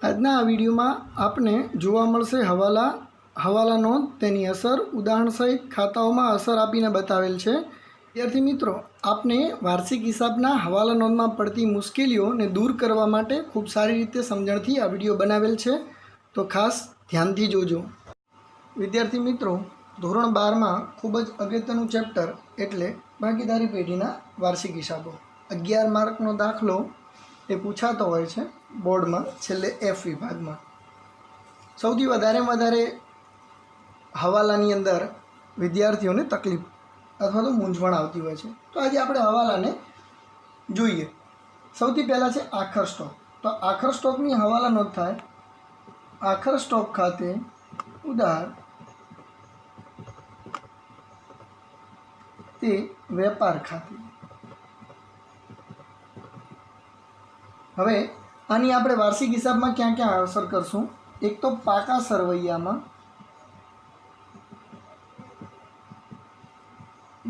આજના આ વિડીયોમાં આપને જોવા મળશે હવાલા નોંધ, તેની અસર, ઉદાહરણ સહિત ખાતાઓમાં અસર આપીને બતાવેલ છે। વિદ્યાર્થી મિત્રો, આપને વાર્ષિક હિસાબના હવાલા નોંધમાં પડતી મુશ્કેલીઓને દૂર કરવા માટે ખૂબ સારી રીતે સમજણથી આ વિડીયો બનાવેલ છે, તો ખાસ ધ્યાનથી જોજો। વિદ્યાર્થી મિત્રો, ધોરણ 12માં ખૂબ જ અગત્યનું ચેપ્ટર એટલે ભાગીદારી પેઢીના વાર્ષિક હિસાબો 11 માર્કનો દાખલો એ પૂછાતો હોય છે બોર્ડમાં છેલ્લે F વિભાગમાં। સૌથી વધારે હવાલાની અંદર વિદ્યાર્થીઓને તકલીફ અથવા તો મૂંઝવણ આવતી હોય છે, તો આજે આપણે હવાલાને જોઈએ। સૌથી પહેલાં છે આખર સ્ટોક। તો આખર સ્ટોકની હવાલા નોંધ થાય આખર સ્ટોક ખાતે ઉધાર તે વેપાર ખાતે। હવે આની આપણે વાર્ષિક હિસાબમાં ક્યાં ક્યાં અસર કરશું? એક તો પાકા સરવૈયામાં,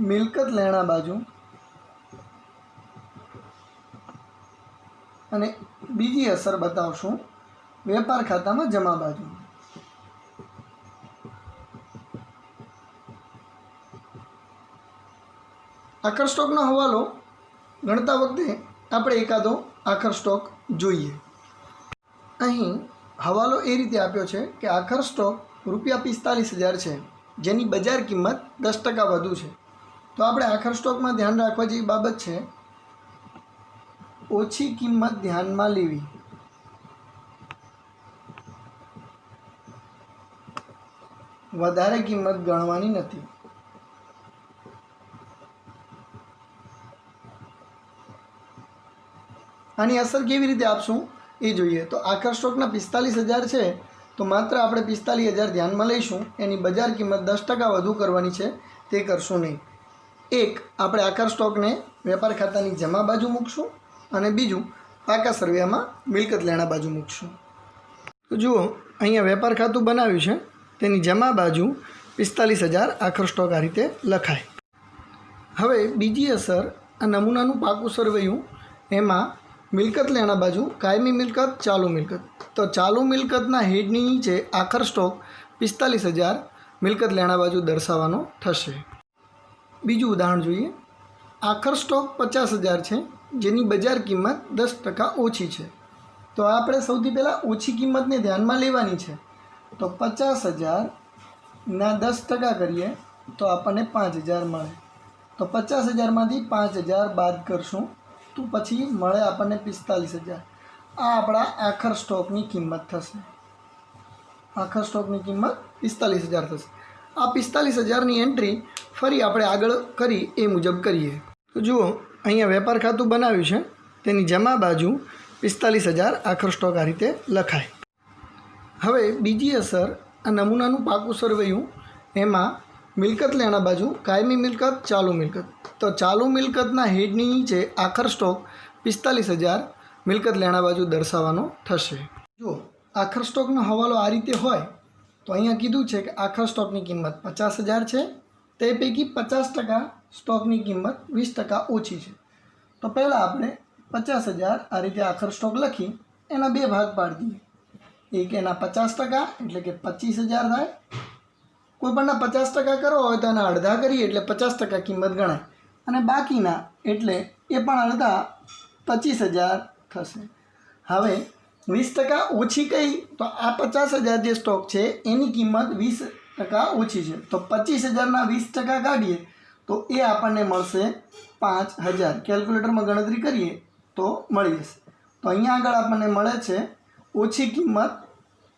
મિલકત લેણા બાજુ, અને બીજી અસર બતાવશું વેપાર ખાતામાં જમા બાજુ। આખર સ્ટોકનો હવાલો ગણતા વખતે આપણે એકાદો આખર સ્ટોક જોઈએ। અહીં હવાલો એ રીતે આપ્યો છે કે આખર સ્ટોક ₹45,000 છે, જેની બજાર કિંમત 10% વધુ છે। તો આપણે આખર સ્ટોકમાં ધ્યાન રાખવા જેવી બાબત છે, ઓછી કિંમત ધ્યાનમાં લેવી। વધારે કિંમત ગણવાની નથી। આની અસર કેવી રીતે આપશું એ જોઈએ। તો આખર સ્ટોકના 45,000 છે, તો માત્ર આપણે 45,000 ધ્યાનમાં લઈશું, એની બજાર કિંમત 10% વધુ કરવાની છે, તે કરશું નહીં। એક આપણે આખર સ્ટોકને વેપાર ખાતાની જમા બાજુ મૂકશું અને બીજું પાકા સરવૈયામાં મિલકત લેણા બાજુ મૂકશું। તો જુઓ, અહીંયા વેપાર ખાતું બનાવ્યું છે, તેની જમા બાજુ 45,000 આખર સ્ટોક આ રીતે લખાય। હવે બીજી અસર, આ નમૂનાનું પાકું સરવૈયું, એમાં મિલકત લેણા બાજુ કાયમી મિલકત, ચાલુ મિલકત। તો ચાલુ મિલકતના હેડની નીચે આખર સ્ટોક 45,000 મિલકત લેણા બાજુ દર્શાવવાનો થશે। બીજું ઉદાહરણ જોઈએ। આખર સ્ટોક 50,000 છે, જેની બજાર કિંમત 10% ઓછી છે। તો આપણે સૌથી પહેલાં ઓછી કિંમતને ધ્યાનમાં લેવાની છે। તો 50,000ના 10% કરીએ તો આપણને 5,000 મળે। તો 50,000માંથી 5,000 બાદ કરશું તો પછી મળે આપણને 45,000। આ આપણા આખર સ્ટોકની કિંમત થશે। આખર સ્ટોકની કિંમત 45,000 થશે। આ 45,000ની એન્ટ્રી ફરી આપણે આગળ કરી એ મુજબ કરીએ। તો જુઓ, અહીંયા વેપાર ખાતું બનાવ્યું છે, તેની જમા બાજુ 45,000 આખર સ્ટોક આ રીતે લખાય। હવે બીજી અસર, આ નમૂનાનું પાકું સરવૈયું, એમાં મિલકત લેણા બાજુ કાયમી મિલકત, ચાલુ મિલકત। તો ચાલુ મિલકતના હેડની નીચે આખર સ્ટોક 45,000 મિલકત લેણા બાજુ દર્શાવવાનો થશે। જુઓ, આખર સ્ટોકનો હવાલો આ રીતે હોય તો અહીંયા કીધું છે કે આખર સ્ટોકની કિંમત 50,000 છે, તે પૈકી 50% સ્ટોકની કિંમત 20% ઓછી છે। તો પહેલાં આપણે 50,000 આ રીતે આખર સ્ટોક લખી એના બે ભાગ પાડી દઈએ। એક એના 50% એટલે કે 25,000 થાય। કોઈપણના 50% કરવો હોય તો એના અડધા કરીએ એટલે 50% કિંમત ગણાય, અને બાકીના એટલે એ પણ અડધા 25,000 થશે। હવે 20% ઓછી કઈ? તો આ 50,000 જે સ્ટોક છે એની કિંમત 20% ઓછી છે। તો 25,000ના 20% કાઢીએ તો એ આપણને મળશે 5,000। કેલ્ક્યુલેટરમાં ગણતરી કરીએ તો મળી જશે। તો અહીંયા આગળ આપણને મળે છે ઓછી કિંમત,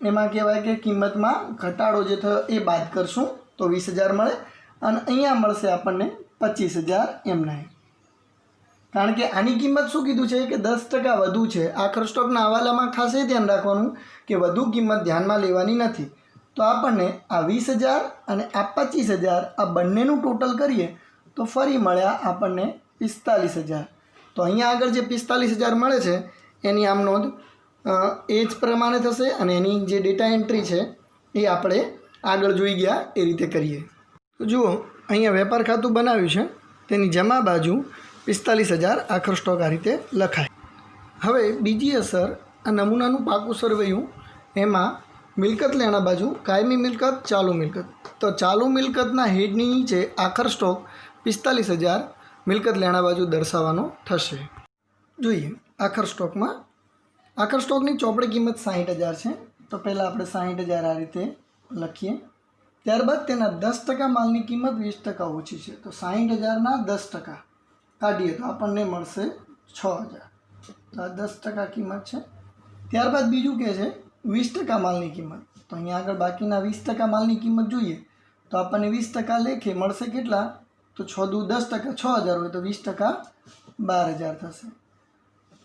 એમાં કહેવાય કે કિંમતમાં ઘટાડો જે થયો એ બાદ કરશું તો 20,000 મળે, અને અહીંયા મળશે આપણને 25,000 એમના। કારણ કે આની કિંમત શું કીધું છે કે 10% વધુ છે। આખર સ્ટોકના હવાલામાં ખાસ એ ધ્યાન રાખવાનું કે વધુ કિંમત ધ્યાનમાં લેવાની નથી। તો આપણને આ 20,000 અને આ 25,000 આ બંનેનું ટોટલ કરીએ તો ફરી મળ્યા આપણને 45,000। તો અહીંયા આગળ જે 45,000 મળે છે એની આમ નોંધ એ જ પ્રમાણે થશે, અને એની જે ડેટા એન્ટ્રી છે એ આપણે આગળ જોઈ ગયા એ રીતે કરીએ। તો જુઓ, અહીંયા વેપાર ખાતું બનાવ્યું છે, તેની જમા બાજુ 45,000 આખર સ્ટોક આ રીતે લખાય। હવે બીજી અસર, આ નમૂનાનું પાકું સરવૈયું એમાં મિલકત લેણા બાજુ કાયમી મિલકત, ચાલુ મિલકત. તો ચાલુ મિલકતના હેડની નીચે આખર સ્ટોક 45,000 મિલકત લેણા બાજુ દર્શાવવાનો થશે. જોઈએ આખર સ્ટોકમાં આખર સ્ટોકની ચોપડી કિંમત 60,000 છે. તો પહેલાં આપણે 60,000 આ રીતે લખીએ. ત્યારબાદ તેના 10% માલની કિંમત 20% ઓછી છે. તો 60,000ના 10% કાઢીએ તો આપણને મળશે 6,000. તો આ 10% કિંમત છે. ત્યારબાદ બીજું કહે છે 20% માલની કિંમત. તો અહીંયા આગળ બાકીના 20% માલની કિંમત જોઈએ તો આપણને 20% લેખે મળશે કેટલા? તો 6 દુ 10%, 6,000 હોય તો 20% 12,000 થશે.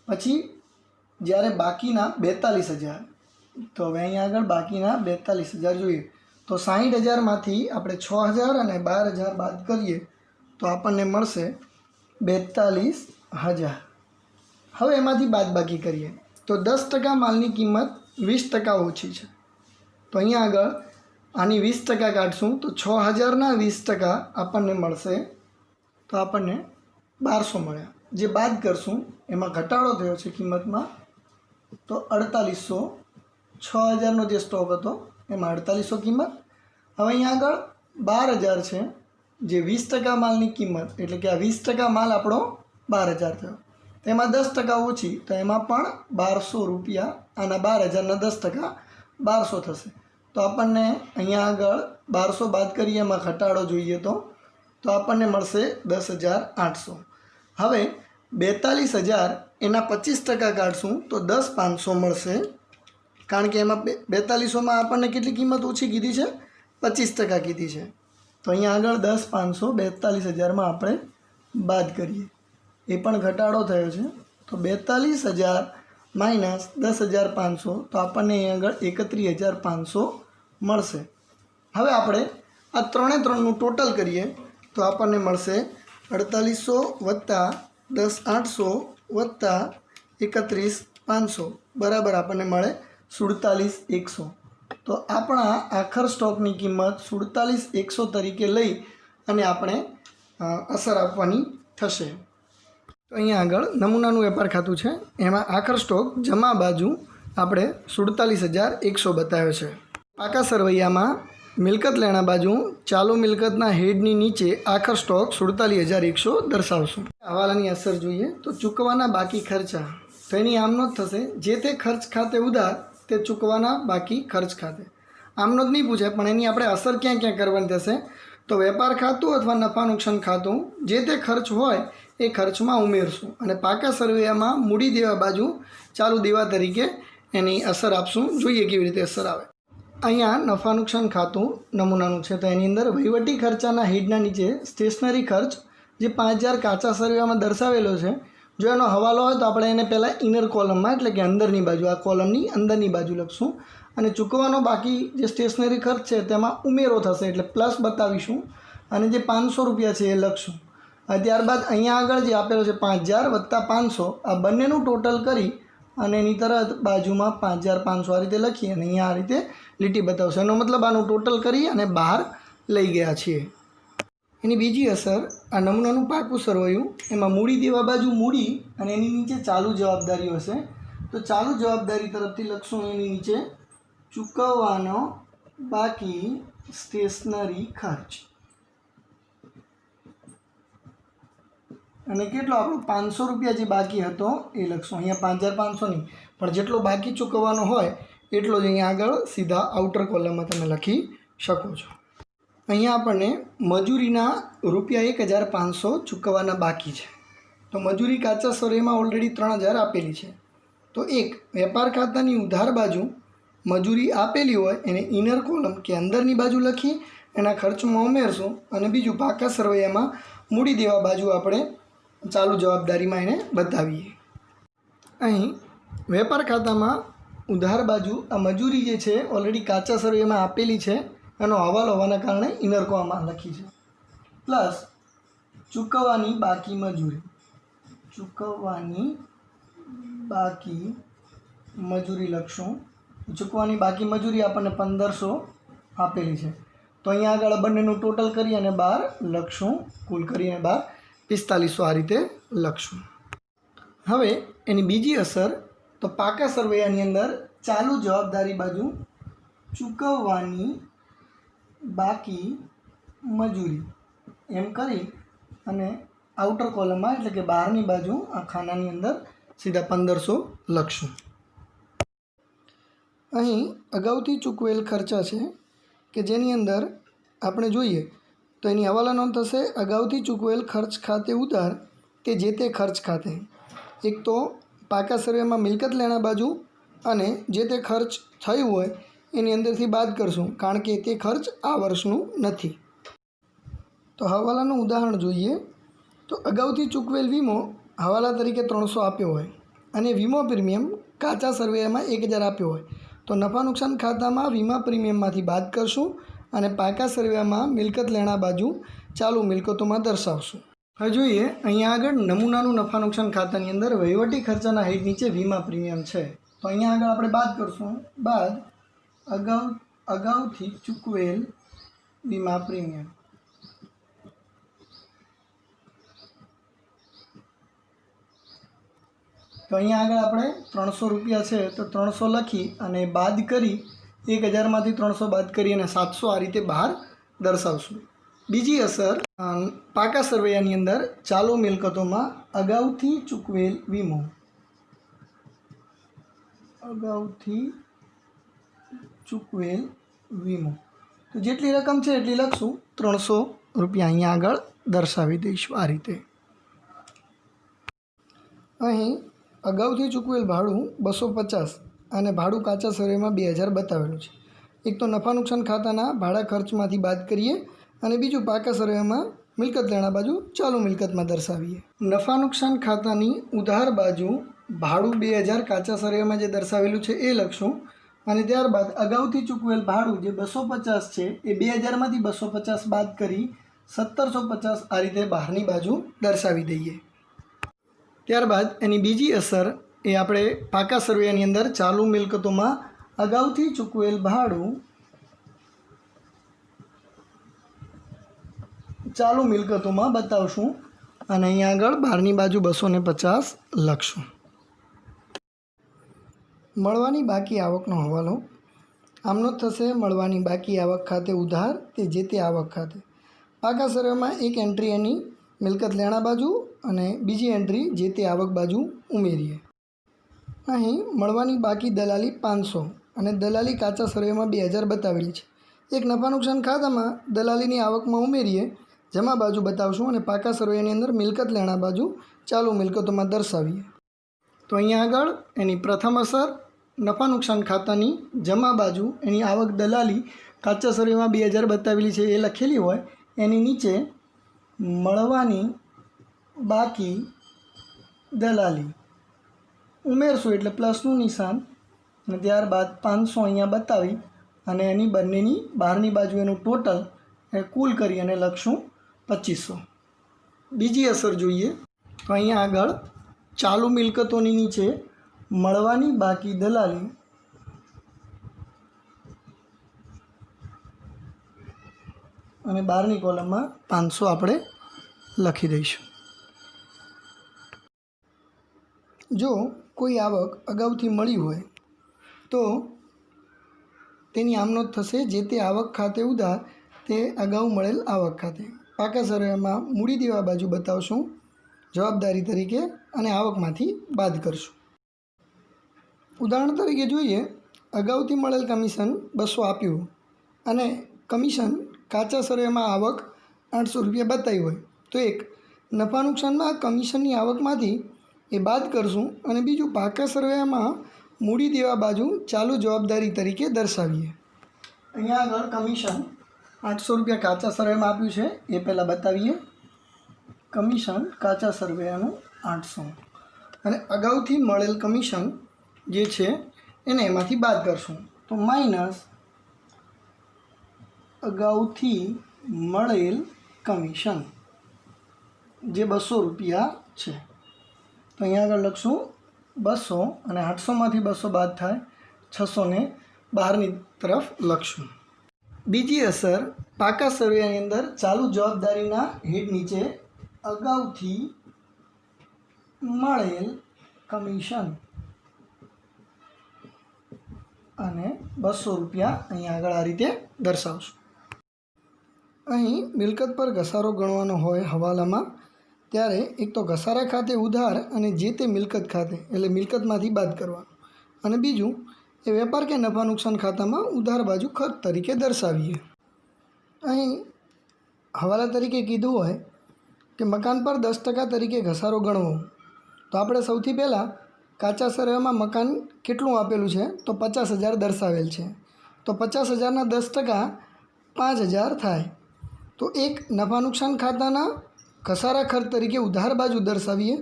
પછી જ્યારે બાકીના 42,000, તો હવે અહીંયા આગળ બાકીના 42,000 જોઈએ તો 60,000માંથી આપણે 6,000 અને 12,000 બાદ કરીએ તો આપણને મળશે 42,000. હવે એમાંથી બાદબાકી કરીએ તો 10% માલની કિંમત 20% ઓછી છે. તો અહીંયા આગળ આની 20% કાઢશું તો 6,000ના 20% આપણને મળશે તો આપણને 1200 મળ્યા. જે બાદ કરશું એમાં ઘટાડો થયો છે કિંમતમાં તો 4800. 6,000નો જે સ્ટોક હતો એમાં 4800 કિંમત. હવે અહીંયા આગળ 12,000 છે જે 20% માલની કિંમત, એટલે કે આ 20% માલ આપણો 12,000 થયો. તેમાં 10% ઓછી તો એમાં પણ 1200 રૂપિયા. આના 12,000ના 10% 1200 થશે. તો આપણને અહીંયા આગળ 1200 બાદ કરીએ એમાં ઘટાડો જોઈએ તો આપણને મળશે 10,800. હવે 42,000 એના 25% કાઢશું તો 10,500 મળશે. કારણ કે એમાં 4200માં આપણને કેટલી કિંમત ઓછી કીધી છે? 25% કીધી છે. તો અહીંયા આગળ 10,500 42,000માં આપણે બાદ કરીએ એ પણ ઘટાડો થયો છે. તો 42,000 માઇનસ 10,500 તો આપણને અહીં આગળ 31,500 મળશે. હવે આપણે આ ત્રણનું ટોટલ કરીએ તો આપણને મળશે 4800 વત્તા 10,800 વત્તા 31,500 બરાબર આપણને મળે 47,100. તો આપણા આખર સ્ટોકની કિંમત 47,100 તરીકે લઈ અને આપણે અસર આપવાની થશે. તો અહીંયા આગળ નમૂનાનું વેપાર ખાતું છે, એમાં આખર સ્ટોક જમા બાજુ આપણે 47,100 બતાવ્યો છે. પાકા સરવૈયામાં મિલકત લેણા બાજુ ચાલુ મિલકતના હેડની નીચે આખર સ્ટોક 47,100 દર્શાવશું. હવાલાની અસર જોઈએ તો ચૂકવવાના બાકી ખર્ચા, તો એની આમનો જ થશે જે તે ખર્ચ ખાતે ઉધાર તે ચૂકવવાના બાકી ખર્ચ ખાતે. આમનો જ નહીં પૂછે પણ એની આપણે અસર ક્યાં ક્યાં કરવાની થશે? તો વેપાર ખાતું અથવા નફા નુકસાન ખાતું જે તે ખર્ચ હોય એ ખર્ચમાં ઉમેરશું અને પાકા સરવૈયામાં મૂડી દેવા બાજુ ચાલુ દેવા તરીકે એની અસર આપશું. જોઈએ કેવી રીતે અસર આવે. અહીંયા નફા નુકસાન ખાતું નમૂનાનું છે તો એની અંદર વહીવટી ખર્ચાના હેડના નીચે સ્ટેશનરી ખર્ચ જે 5,000 કાચા સરવૈયામાં દર્શાવેલો છે, જો એનો હવાલો હોય તો આપણે એને પહેલાં ઇનર કોલમમાં એટલે કે અંદરની બાજુ આ કોલમની અંદરની બાજુ લખશું અને ચૂકવવાનો બાકી જે સ્ટેશનરી ખર્ચ છે તેમાં ઉમેરો થશે એટલે પ્લસ બતાવીશું અને જે 500 રૂપિયા છે એ લખશું. ત્યારબાદ અહીંયા આગળ જે આપેલો છે 5,000 વત્તા 500 આ બંનેનું ટોટલ કરી અને એની તરત બાજુમાં 5,500 આ રીતે લખી અને અહીંયા આ રીતે લીટી બતાવશે. એનો મતલબ આનું ટોટલ કરી અને બહાર લઈ ગયા છીએ. એની બીજી અસર આ નમૂનાનું પાકું સરવૈયું એમાં મૂડી દેવા બાજુ મૂડી અને એની નીચે ચાલુ જવાબદારીઓ હશે. તો ચાલુ જવાબદારી તરફથી લખશું એની નીચે ચૂકવવાનો બાકી સ્ટેશનરી ખર્ચ અને કેટલો આપણો 500 રૂપિયા જે બાકી હતો એ લખશું. અહીંયા 5,500 નહીં પણ જેટલો બાકી ચૂકવવાનો હોય એટલો જ અહીંયા આગળ સીધા આઉટર કોલમમાં તમે લખી શકો છો. અહીંયા આપણને મજૂરીના રૂપિયા 1,500 ચૂકવવાના બાકી છે. તો મજૂરી કાચા સરવૈયામાં ઓલરેડી 3,000 આપેલી છે. તો એક વેપાર ખાતાની ઉધાર બાજુ મજૂરી આપેલી હોય એને ઇનર કોલમ કે અંદરની બાજુ લખી એના ખર્ચમાં ઉમેરશું અને બીજું પાકા સરવૈયામાં મૂડી દેવા બાજુ આપણે ચાલુ જવાબદારીમાં એને બતાવીએ. અહીં વેપાર ખાતામાં ઉધાર બાજુ આ મજૂરી જે છે ઓલરેડી કાચા સરવૈયામાં આપેલી છે એનો હવાલો હોવાના કારણે ઇનર કોલમમાં લખી છે. પ્લસ ચૂકવવાની બાકી મજૂરી, ચૂકવવાની બાકી મજૂરી લખશું. ચૂકવવાની બાકી મજૂરી આપણને 1,500 આપેલી છે. તો અહીંયા આગળ બંનેનું ટોટલ કરી અને 12 લખશું. કુલ કરીને 12 4500 આ રીતે લખશું. હવે એની બીજી અસર तो पाका सरवैयानी अंदर चालू जवाबदारी बाजू चूकववानी बाकी मजूरी एम करी अने आउटर कॉलम में एटले के बहारनी बाजू आ खानानी अंदर सीधा 1500 लखशुं। अहीं अगाउथी चूकवेल खर्चा है कि जेनी अंदर आपणे जोईए तो एनी हवाला नोंध थशे अगाउथी चूकवेल खर्च खाते उधार के जे ते खर्च खाते। एक तो पाका सर्वे में मिलकत लेना बाजू अने जे ते खर्च थयुं होय एनी अंदरथी बाद करशुं कारण के ते खर्च आ वर्षनुं नथी। तो हवालानुं उदाहरण जोईए तो अगाउथी चूकवेल वीमो हवाला तरीके 300 आप्यो होय अने वीमो प्रीमियम काचा सर्वे में 1000 आप्यो होय तो नफा नुकसान खाता में वीमा प्रीमियम में बाद करशुं अने पाका सर्वे में मिलकत लेना बाजू चालू मिलकतों में दर्शावशुं। हवे जोईए अहींया आगळ नमूनानुं नफा नुकसान खातानी अंदर वहीवटी खर्चाना हेड नीचे वीमा प्रीमियम है तो अहींया आगळ आपणे बाद करशुं बाद अगाउथी चूकवेल वीमा प्रीमियम। तो अहीं आगळ आपणे 300 रुपया है तो 300 लखी अने बाद करी 1000 में 300 बाद करी अने 700 आ रीते बहार दर्शावशुं। बीजी असर पाका सर्वैयानी अंदर चालू मिलकतों में अगाउथी चूकवेल वीमो अगाउथी चूकवेल वीमो तो जेटली रकम है एटली लखशुं 300 रुपया अहींया आगळ दर्शावी दईशुं आ रीते। अहीं अगाउथी चूकवेल भाड़ू 250 अने भाड़ू काचा सर्वे में 2000 बतावेलुं छे। एक तो नफा नुकसान खाताना भाड़ा खर्च में बाद करिए अने बीजू पाका सर्वे में मिलकत लेना बाजू चालू मिलकत में दर्शावीए। नफा नुकसान खातानी उधार बाजू भाड़ू 2000 काचा सर्वे में जे दर्शावेलुं छे ए लखशुं अने त्यारबाद अगाउथी चूकवेल भाड़ू जे 250 छे ए 2000 में 250 बाद करी 1750 आ रीते बहारनी बाजू दर्शावी दईए। त्यारबाद एनी बीजी असर ए आपणे पाका सर्वेनी अंदर चालू मिलकतों में अगाउथी चूकवेल भाड़ू चालू मिलकतों में बतावशुं अने अहीं आगळ बहारनी बाजू 250 लखशुं। मळवानी बाकी आवकनो हवालो आमनो थशे मळवानी बाकी आवक खाते उधार ते जे ते आवक खाते। पाका सर्वे में एक एंट्री एनी मिलकत लेना बाजू अने बीजी एंट्री जे ते आवक बाजू उमेरीए। अहीं मळवानी बाकी दलाली 500 अने दलाली काचा सर्वे में 2000 बतावेली छे। एक नफा नुकसान खाता में दलालीनी आवक में उमेरीए जमा बाजू बतावशुं अने पाका सर्वेनी अंदर मिलकत लेना बाजू चालू मिलकतों में दर्शावीए। तो अहींया आगळ एनी प्रथम असर नफा नुकसान खातानी जमा बाजू एनी आवक दलाली काचा सर्वे में 2000 बतावेली छे ए लखेली होय एनी नीचे मळवानी बाकी दलाली उमेरशुं एटले प्लसनुं निशान अने त्यारबाद 500 अहींया बतावी अने एनी बंनेनी बहारनी बाजू एनुं टोटल ए कुल करी अने लखशुं 2500। बीजी असर जोईए तो अहींया आगळ चालू मिलकतोनी नीचे मळवानी बाकी दलाली अने बहारनी कॉलम में 500 आपणे लखी दईशुं। जो कोई आवक अगाउथी मळी होय तो तेनी आमनोंध थशे जे ते आवक खाते उधार ते अगाऊ मळेल आवक खाते। पाका सर्वे में मूडी देवा बाजू बतावशुं जवाबदारी तरीके अने आवकमांथी बाद करशुं। उदाहरण तरीके जोईए अगाउथी मळेल कमीशन 200 आप्युं अने कमीशन काचा सर्वे में आवक 800 रुपया बतावी होय तो एक नफा नुकसान में कमीशननी आवकमांथी ए बाद करशुं अने बीजू पाका सर्वे में मूडी देवा बाजू चालू जवाबदारी तरीके दर्शावीए। अहींया आगळ कमीशन 800 रुपया काचा सर्वे में आप्युं छे ए पहेला बतावीए। कमीशन काचा सर्वेनुं 800 अने अगाउथी मळेल कमीशन जे छे एने एमांथी बाद करशुं तो माइनस अगाउथी मळेल कमीशन जे 200 रुपया छे तो अहीं आगळ लखशुं 200 अने 800 मांथी 200 बाद थाय 600 ने बहारनी तरफ लखशुं। बीजी असर पाका सर्वेनी अंदर चालू जवाबदारीना हेड नीचे अगाउथी मळेल कमीशन અને 200 રૂપિયા અહીં આગળ આ રીતે દર્શાવશું. અહીં મિલકત પર ઘસારો ગણવાનો હોય હવાલામાં, ત્યારે એક તો ઘસારા ખાતે ઉધાર અને જે તે મિલકત ખાતે એટલે મિલકતમાંથી બાદ કરવાનું, અને બીજું એ વેપાર કે નફા નુકસાન ખાતામાં ઉધાર બાજુ ખર્ચ તરીકે દર્શાવીએ. અહીં હવાલા તરીકે કીધું હોય કે મકાન પર 10% તરીકે ઘસારો ગણવો, તો આપણે સૌથી પહેલાં કાચા સર્વેમાં મકાન કેટલું આપેલું છે તો 50,000 દર્શાવેલ છે. તો 50,000ના 10% 5,000 થાય. તો એક નફા નુકસાન ખાતાના ઘસારા ખર્ચ તરીકે ઉધાર બાજુ દર્શાવીએ,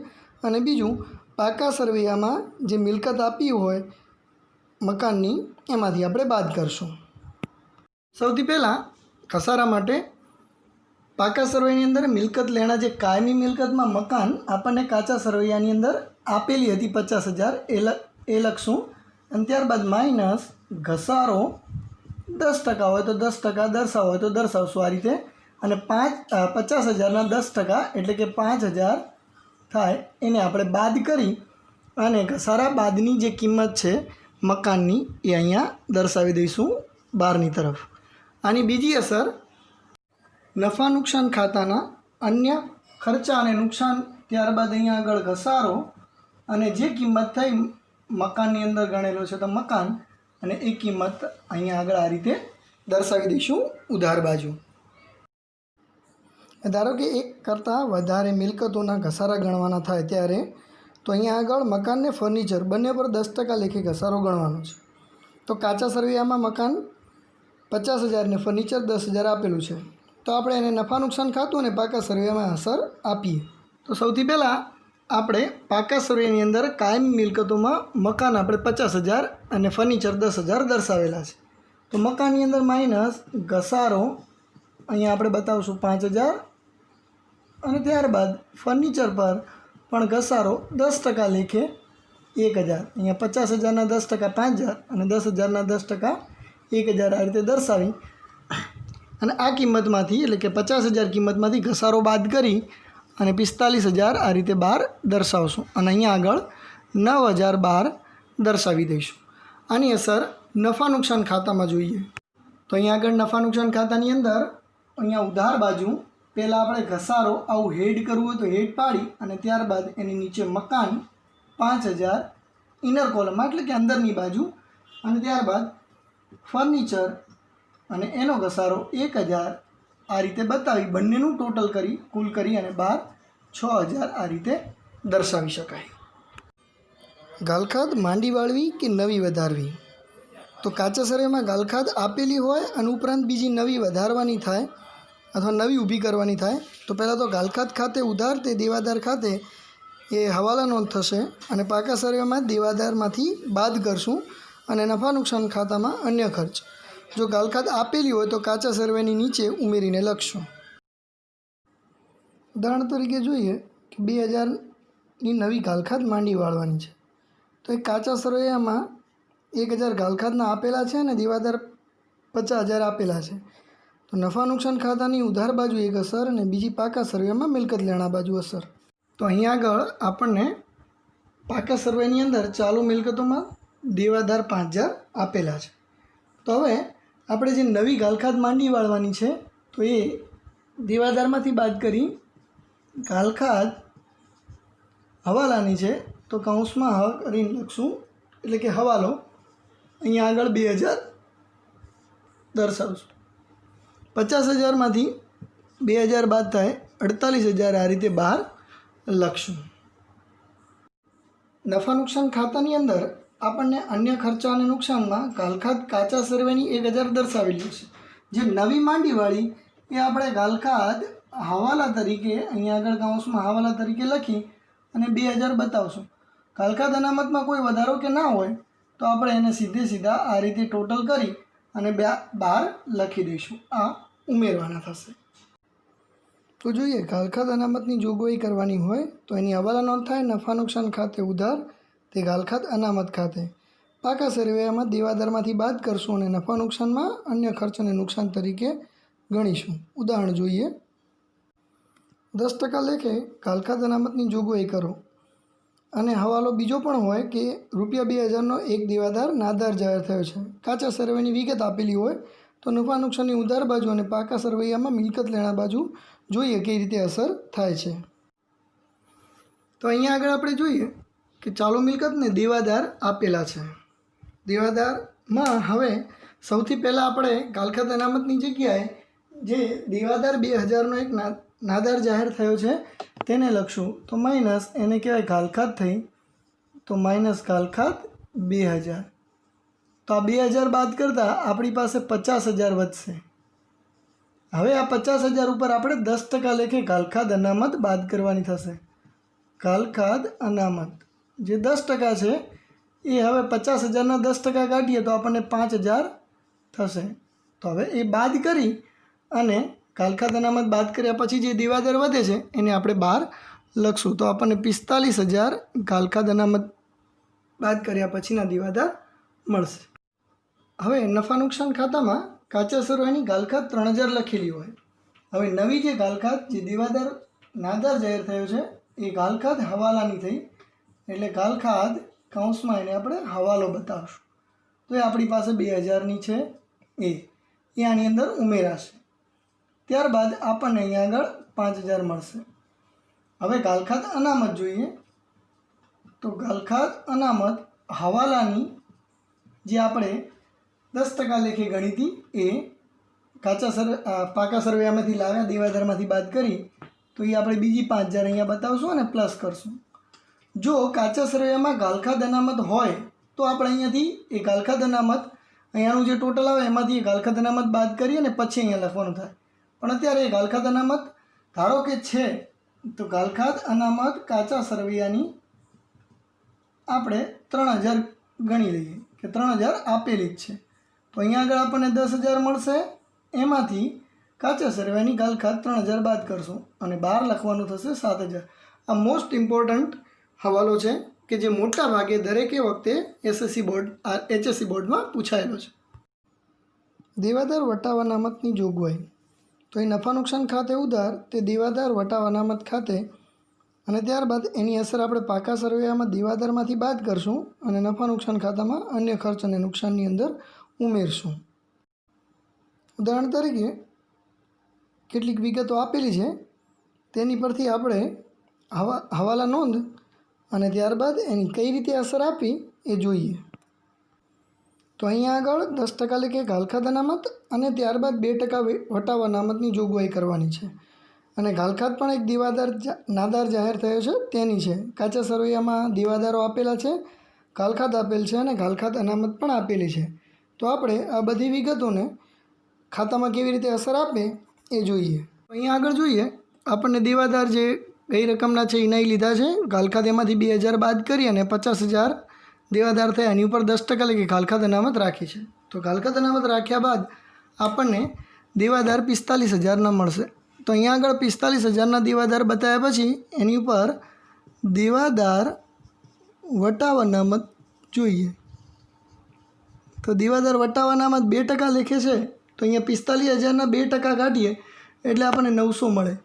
અને બીજું પાકા સરવૈયામાં જે મિલકત આપી હોય મકાનની એમાંથી આપણે બાદ કરશું. સૌથી પહેલાં ઘસારા માટે પાકા સરવૈયાની અંદર મિલકત લેણા, જે કાયમી મિલકતમાં મકાન આપણને કાચા સરવૈયાની અંદર આપેલી હતી 50,000 એ લખશું, અને ત્યારબાદ માઇનસ ઘસારો 10% હોય તો 10% દર્શાવો હોય તો દર્શાવશું આ રીતે, અને 50,000ના 10% એટલે કે 5,000 થાય એને આપણે બાદ કરી અને ઘસારા બાદની જે કિંમત છે મકાનની એ અહીંયા દર્શાવી દઈશું બહારની તરફ. આની બીજી અસર નફા નુકસાન ખાતાના અન્ય ખર્ચા અને નુકસાન, ત્યારબાદ અહીંયા આગળ ઘસારો અને જે કિંમત થઈ મકાનની અંદર ગણેલો છે તો મકાન, અને એ કિંમત અહીંયા આગળ આ રીતે દર્શાવી દઈશું ઉધાર બાજુ. ધારો કે એક કરતાં વધારે મિલકતોના ઘસારા ગણવાના થાય ત્યારે તો અહીંયા આગળ મકાન ને ફર્નિચર બંને પર 10% લેખે ઘસારો ગણવાનો છે. તો કાચા સરવૈયામાં મકાન 50,000 ને ફર્નિચર 10,000 આપેલું છે, તો આપણે એને નફા નુકસાન ખાતું અને પાકા સરવૈયામાં અસર આપીએ. તો સૌથી પહેલાં આપણે પાકા સરવૈયાની અંદર કાયમ મિલકતોમાં મકાન આપણે 50,000 અને ફર્નિચર 10,000 દર્શાવેલા છે. તો મકાનની અંદર માઇનસ ઘસારો અહીંયા આપણે બતાવશું 5,000, અને ત્યારબાદ ફર્નિચર પર પણ ઘસારો 10% લેખે 1,000. અહીંયા 50,000ના 10% 5,000 અને 10,000ના 10% 1,000 આ રીતે દર્શાવી અને આ કિંમતમાંથી એટલે કે 50,000 કિંમતમાંથી ઘસારો બાદ કરી અને 45,000 આ રીતે બહાર દર્શાવશું, અને અહીંયા આગળ 9,012 દર્શાવી દઈશું. આની અસર નફા નુકસાન ખાતામાં જોઈએ તો અહીંયા આગળ નફા નુકસાન ખાતાની અંદર અહીંયા ઉધાર બાજુ પહેલાં આપણે ઘસારો આવું હેડ કરવું હોય તો હેડ પાડી અને ત્યારબાદ એની નીચે મકાન 5,000 ઇનર કોલમમાં એટલે કે અંદરની બાજુ, અને ત્યારબાદ ફર્નિચર અને એનો ઘસારો 1,000 આ રીતે બતાવી બંનેનું ટોટલ કરી કુલ કરી અને બહાર 6,000 આ રીતે દર્શાવી શકાય. ગાલખાદ માંડી વાળવી કે નવી વધારવી, તો કાચા સરવૈયામાં ગાલખાદ આપેલી હોય અને ઉપરાંત બીજી નવી વધારવાની થાય અથવા નવી ઊભી કરવાની થાય તો પહેલાં તો ગાલખાદ ખાતે ઉધાર તે દેવાદાર ખાતે એ હવાલા નોંધ થશે, અને પાકા સરવૈયામાં દેવાદારમાંથી બાદ કરશું અને નફા નુકસાન ખાતામાં અન્ય ખર્ચ. જો ગાલખાદ આપેલી હોય તો કાચા સરવૈયાની નીચે ઉમેરીને લખશું. ઉદાહરણ તરીકે જોઈએ કે 2,000ની નવી ગાલખાદ માંડી વાળવાની છે, તો એ કાચા સરવૈયામાં 1,000 ગાલખાદના આપેલા છે અને દેવાદાર 50,000 આપેલા છે. તો નફા નુકસાન ખાતાની ઉધાર બાજુ એક અસર અને બીજી પાકા સરવૈયામાં મિલકત લેણા બાજુ અસર. તો અહીં આગળ આપણને પાકા સરવૈયાની અંદર ચાલુ મિલકતોમાં દેવાદાર 5,000 આપેલા છે. તો હવે આપણે જે નવી ગાલખાદ માંડી વાળવાની છે તો એ દેવાદારમાંથી બાદ કરી ગાલખાદ હવાલાની છે તો કૌંસમાં હ કરીને લખશું એટલે કે હવાલો, અહીંયા આગળ 2,000 દર્શાવશું. 50,000માંથી 2,000 બાદ થાય 48,000 આ રીતે બહાર લખશું. નફા નુકસાન ખાતાની અંદર આપણને અન્ય ખર્ચા અને નુકસાનમાં ગાલખાદ કાચા સરવૈયાની 1,000 દર્શાવેલી છે. જે નવી માંડીવાળી એ આપણે ગાલખાદ હવાલા તરીકે અહીંયા આગળ કૌંસમાં હવાલા તરીકે લખી અને 2,000 બતાવશું. ગાલખાદ અનામતમાં કોઈ વધારો કે ના હોય તો આપણે એને સીધા આ રીતે ટોટલ કરી અને બહાર લખી દઈશું. આ ઉમેરવાના થશે. તો જોઈએ ગાલખાદ અનામતની જોગવાઈ કરવાની હોય તો એની હવાલા નોંધ થાય નફા નુકસાન ખાતે ઉધાર તે ગાલખાદ અનામત ખાતે. પાકા સરવૈયામાં દેવાદારમાંથી બાદ કરશું અને નફા નુકસાનમાં અન્ય ખર્ચ અને નુકસાન તરીકે ગણીશું. ઉદાહરણ જોઈએ. 10% લેખે ગાલખાદ અનામતની જોગવાઈ કરો. અને હવાલો બીજો પણ હોય કે ₹2000નો એક દેવાદાર નાદાર જાહેર થયો છે. કાચા સર્વેની વિગત આપેલી હોય તો નફા નુકસાનની ઉધાર બાજુ અને પાકા સરવૈયામાં મિલકત લેણા બાજુ જોઈએ કઈ રીતે અસર થાય છે. તો અહીંયા આગળ આપણે જોઈએ કે ચાલુ મિલકતને દેવાદાર આપેલા છે. દેવાદારમાં હવે સૌથી પહેલાં આપણે ગાલખાત અનામતની જગ્યાએ જે દેવાદાર 2000નો એક નાદાર જાહેર થયો છે તેને લખશું. તો માઇનસ એને કહેવાય ગાલખાત થઈ, તો માઇનસ ગાલખાત 2000. તો આ 2000 બાદ કરતાં આપણી પાસે 50,000 વધશે. હવે આ 50,000 ઉપર આપણે 10% લેખે ગાલખાત અનામત બાદ કરવાની થશે. ગાલખાત અનામત જે 10% છે એ હવે 50,000ના 10% કાઢીએ તો આપણને 5,000 થશે. તો હવે એ બાદ કરી અને ગાલખાત અનામત બાદ કર્યા પછી જે દેવાદાર વધે છે એને આપણે બહાર લખશું. તો આપણને 45,000 ગાલખાત અનામત બાદ કર્યા પછીના દેવાદાર મળશે. હવે નફા નુકસાન ખાતામાં કાચા સરવાઈની ગાલખાત 3,000 લખેલી હોય. હવે નવી જે ગાલખાત જે દેવાદાર નાદાર જાહેર થયો છે એ ગાલખાત હવાલાની થઈ, એટલે ગાલખાત કૌંસમાં એને આપણે હવાલો બતાવશું. તો એ આપણી પાસે 2000ની છે એ આની અંદર ઉમેરાશે. ત્યારબાદ આપણને અહીંયા આગળ 5,000 મળશે. હવે ગાલખાત અનામત જોઈએ. તો ગાલખાત અનામત હવાલાની જે આપણે 10% લેખે ગણી હતી એ પાકા સરવૈયામાંથી લાવ્યા દેવાદારમાંથી બાદ કરી તો એ આપણે બીજી 5,000 અહીંયા બતાવશું અને પ્લસ કરશું. જો કાચા સરવૈયામાં ગાલખાત અનામત હોય તો આપણે અહીંયાથી એ ગાલખાત અનામત અહીંયાનું જે ટોટલ આવે એમાંથી એ ગાલખાત અનામત બાદ કરી અને પછી અહીંયા લખવાનું થાય. પણ અત્યારે એ ગાલખાત અનામત ધારો કે છે તો ગાલખાત અનામત કાચા સરવૈયાની આપણે 3,000 ગણી લઈએ કે 3,000 આપેલી જ છે. તો અહીંયા આગળ આપણને 10,000 મળશે. એમાંથી કાચા સરવૈયાની ગાલખાત 3,000 બાદ કરશું અને બહાર લખવાનું થશે 7,000. આ મોસ્ટ ઇમ્પોર્ટન્ટ હવાલો છે કે જે મોટા ભાગે દરેકે વખતે HSC બોર્ડમાં પૂછાયેલો છે. દેવાદાર વટાવ અનામતની જોગવાઈ. તો એ નફા નુકસાન ખાતે ઉધાર તે દેવાદાર વટાવ અનામત ખાતે અને ત્યારબાદ એની અસર આપણે પાકા સરવૈયામાં દેવાદારમાંથી બાદ કરશું અને નફા નુકસાન ખાતામાં અન્ય ખર્ચ અને નુકસાનની અંદર ઉમેરશું. ઉદાહરણ તરીકે કેટલીક વિગતો આપેલી છે તેની પરથી આપણે હવાલા નોંધ અને ત્યારબાદ એની કઈ રીતે અસર આપી એ જોઈએ. તો અહીંયા આગળ 10% લેખે ગાલખાત અનામત અને ત્યારબાદ 2% વટાવ અનામતની જોગવાઈ કરવાની છે. અને ગાલખાત પણ એક દેવાદાર નાદાર જાહેર થયો છે તેની છે. કાચા સરવૈયામાં દેવાદારો આપેલા છે, ગાલખાત આપેલ છે અને ગાલખાત અનામત પણ આપેલી છે. તો આપણે આ બધી વિગતોને ખાતામાં કેવી રીતે અસર આપે એ જોઈએ. અહીંયા આગળ જોઈએ આપણને દેવાદાર જે કઈ રકમના છે એના લીધા છે. ગાલખાત એમાંથી 2,000 બાદ કરી અને 50,000 દેવાદાર થયા એની ઉપર 10% લેખે ગાલખાત અનામત રાખી છે. તો ગાલખાત અનામત રાખ્યા બાદ આપણને દેવાદાર 45,000ના મળશે. તો અહીંયા આગળ 45,000ના દેવાદાર બતાવ્યા પછી એની ઉપર દેવાદાર વટાવ અનામત જોઈએ. તો દેવાદાર વટાવ અનામત 2% લેખે છે. તો અહીંયા 45,000ના 2% કાઢીએ એટલે આપણને 900 મળે.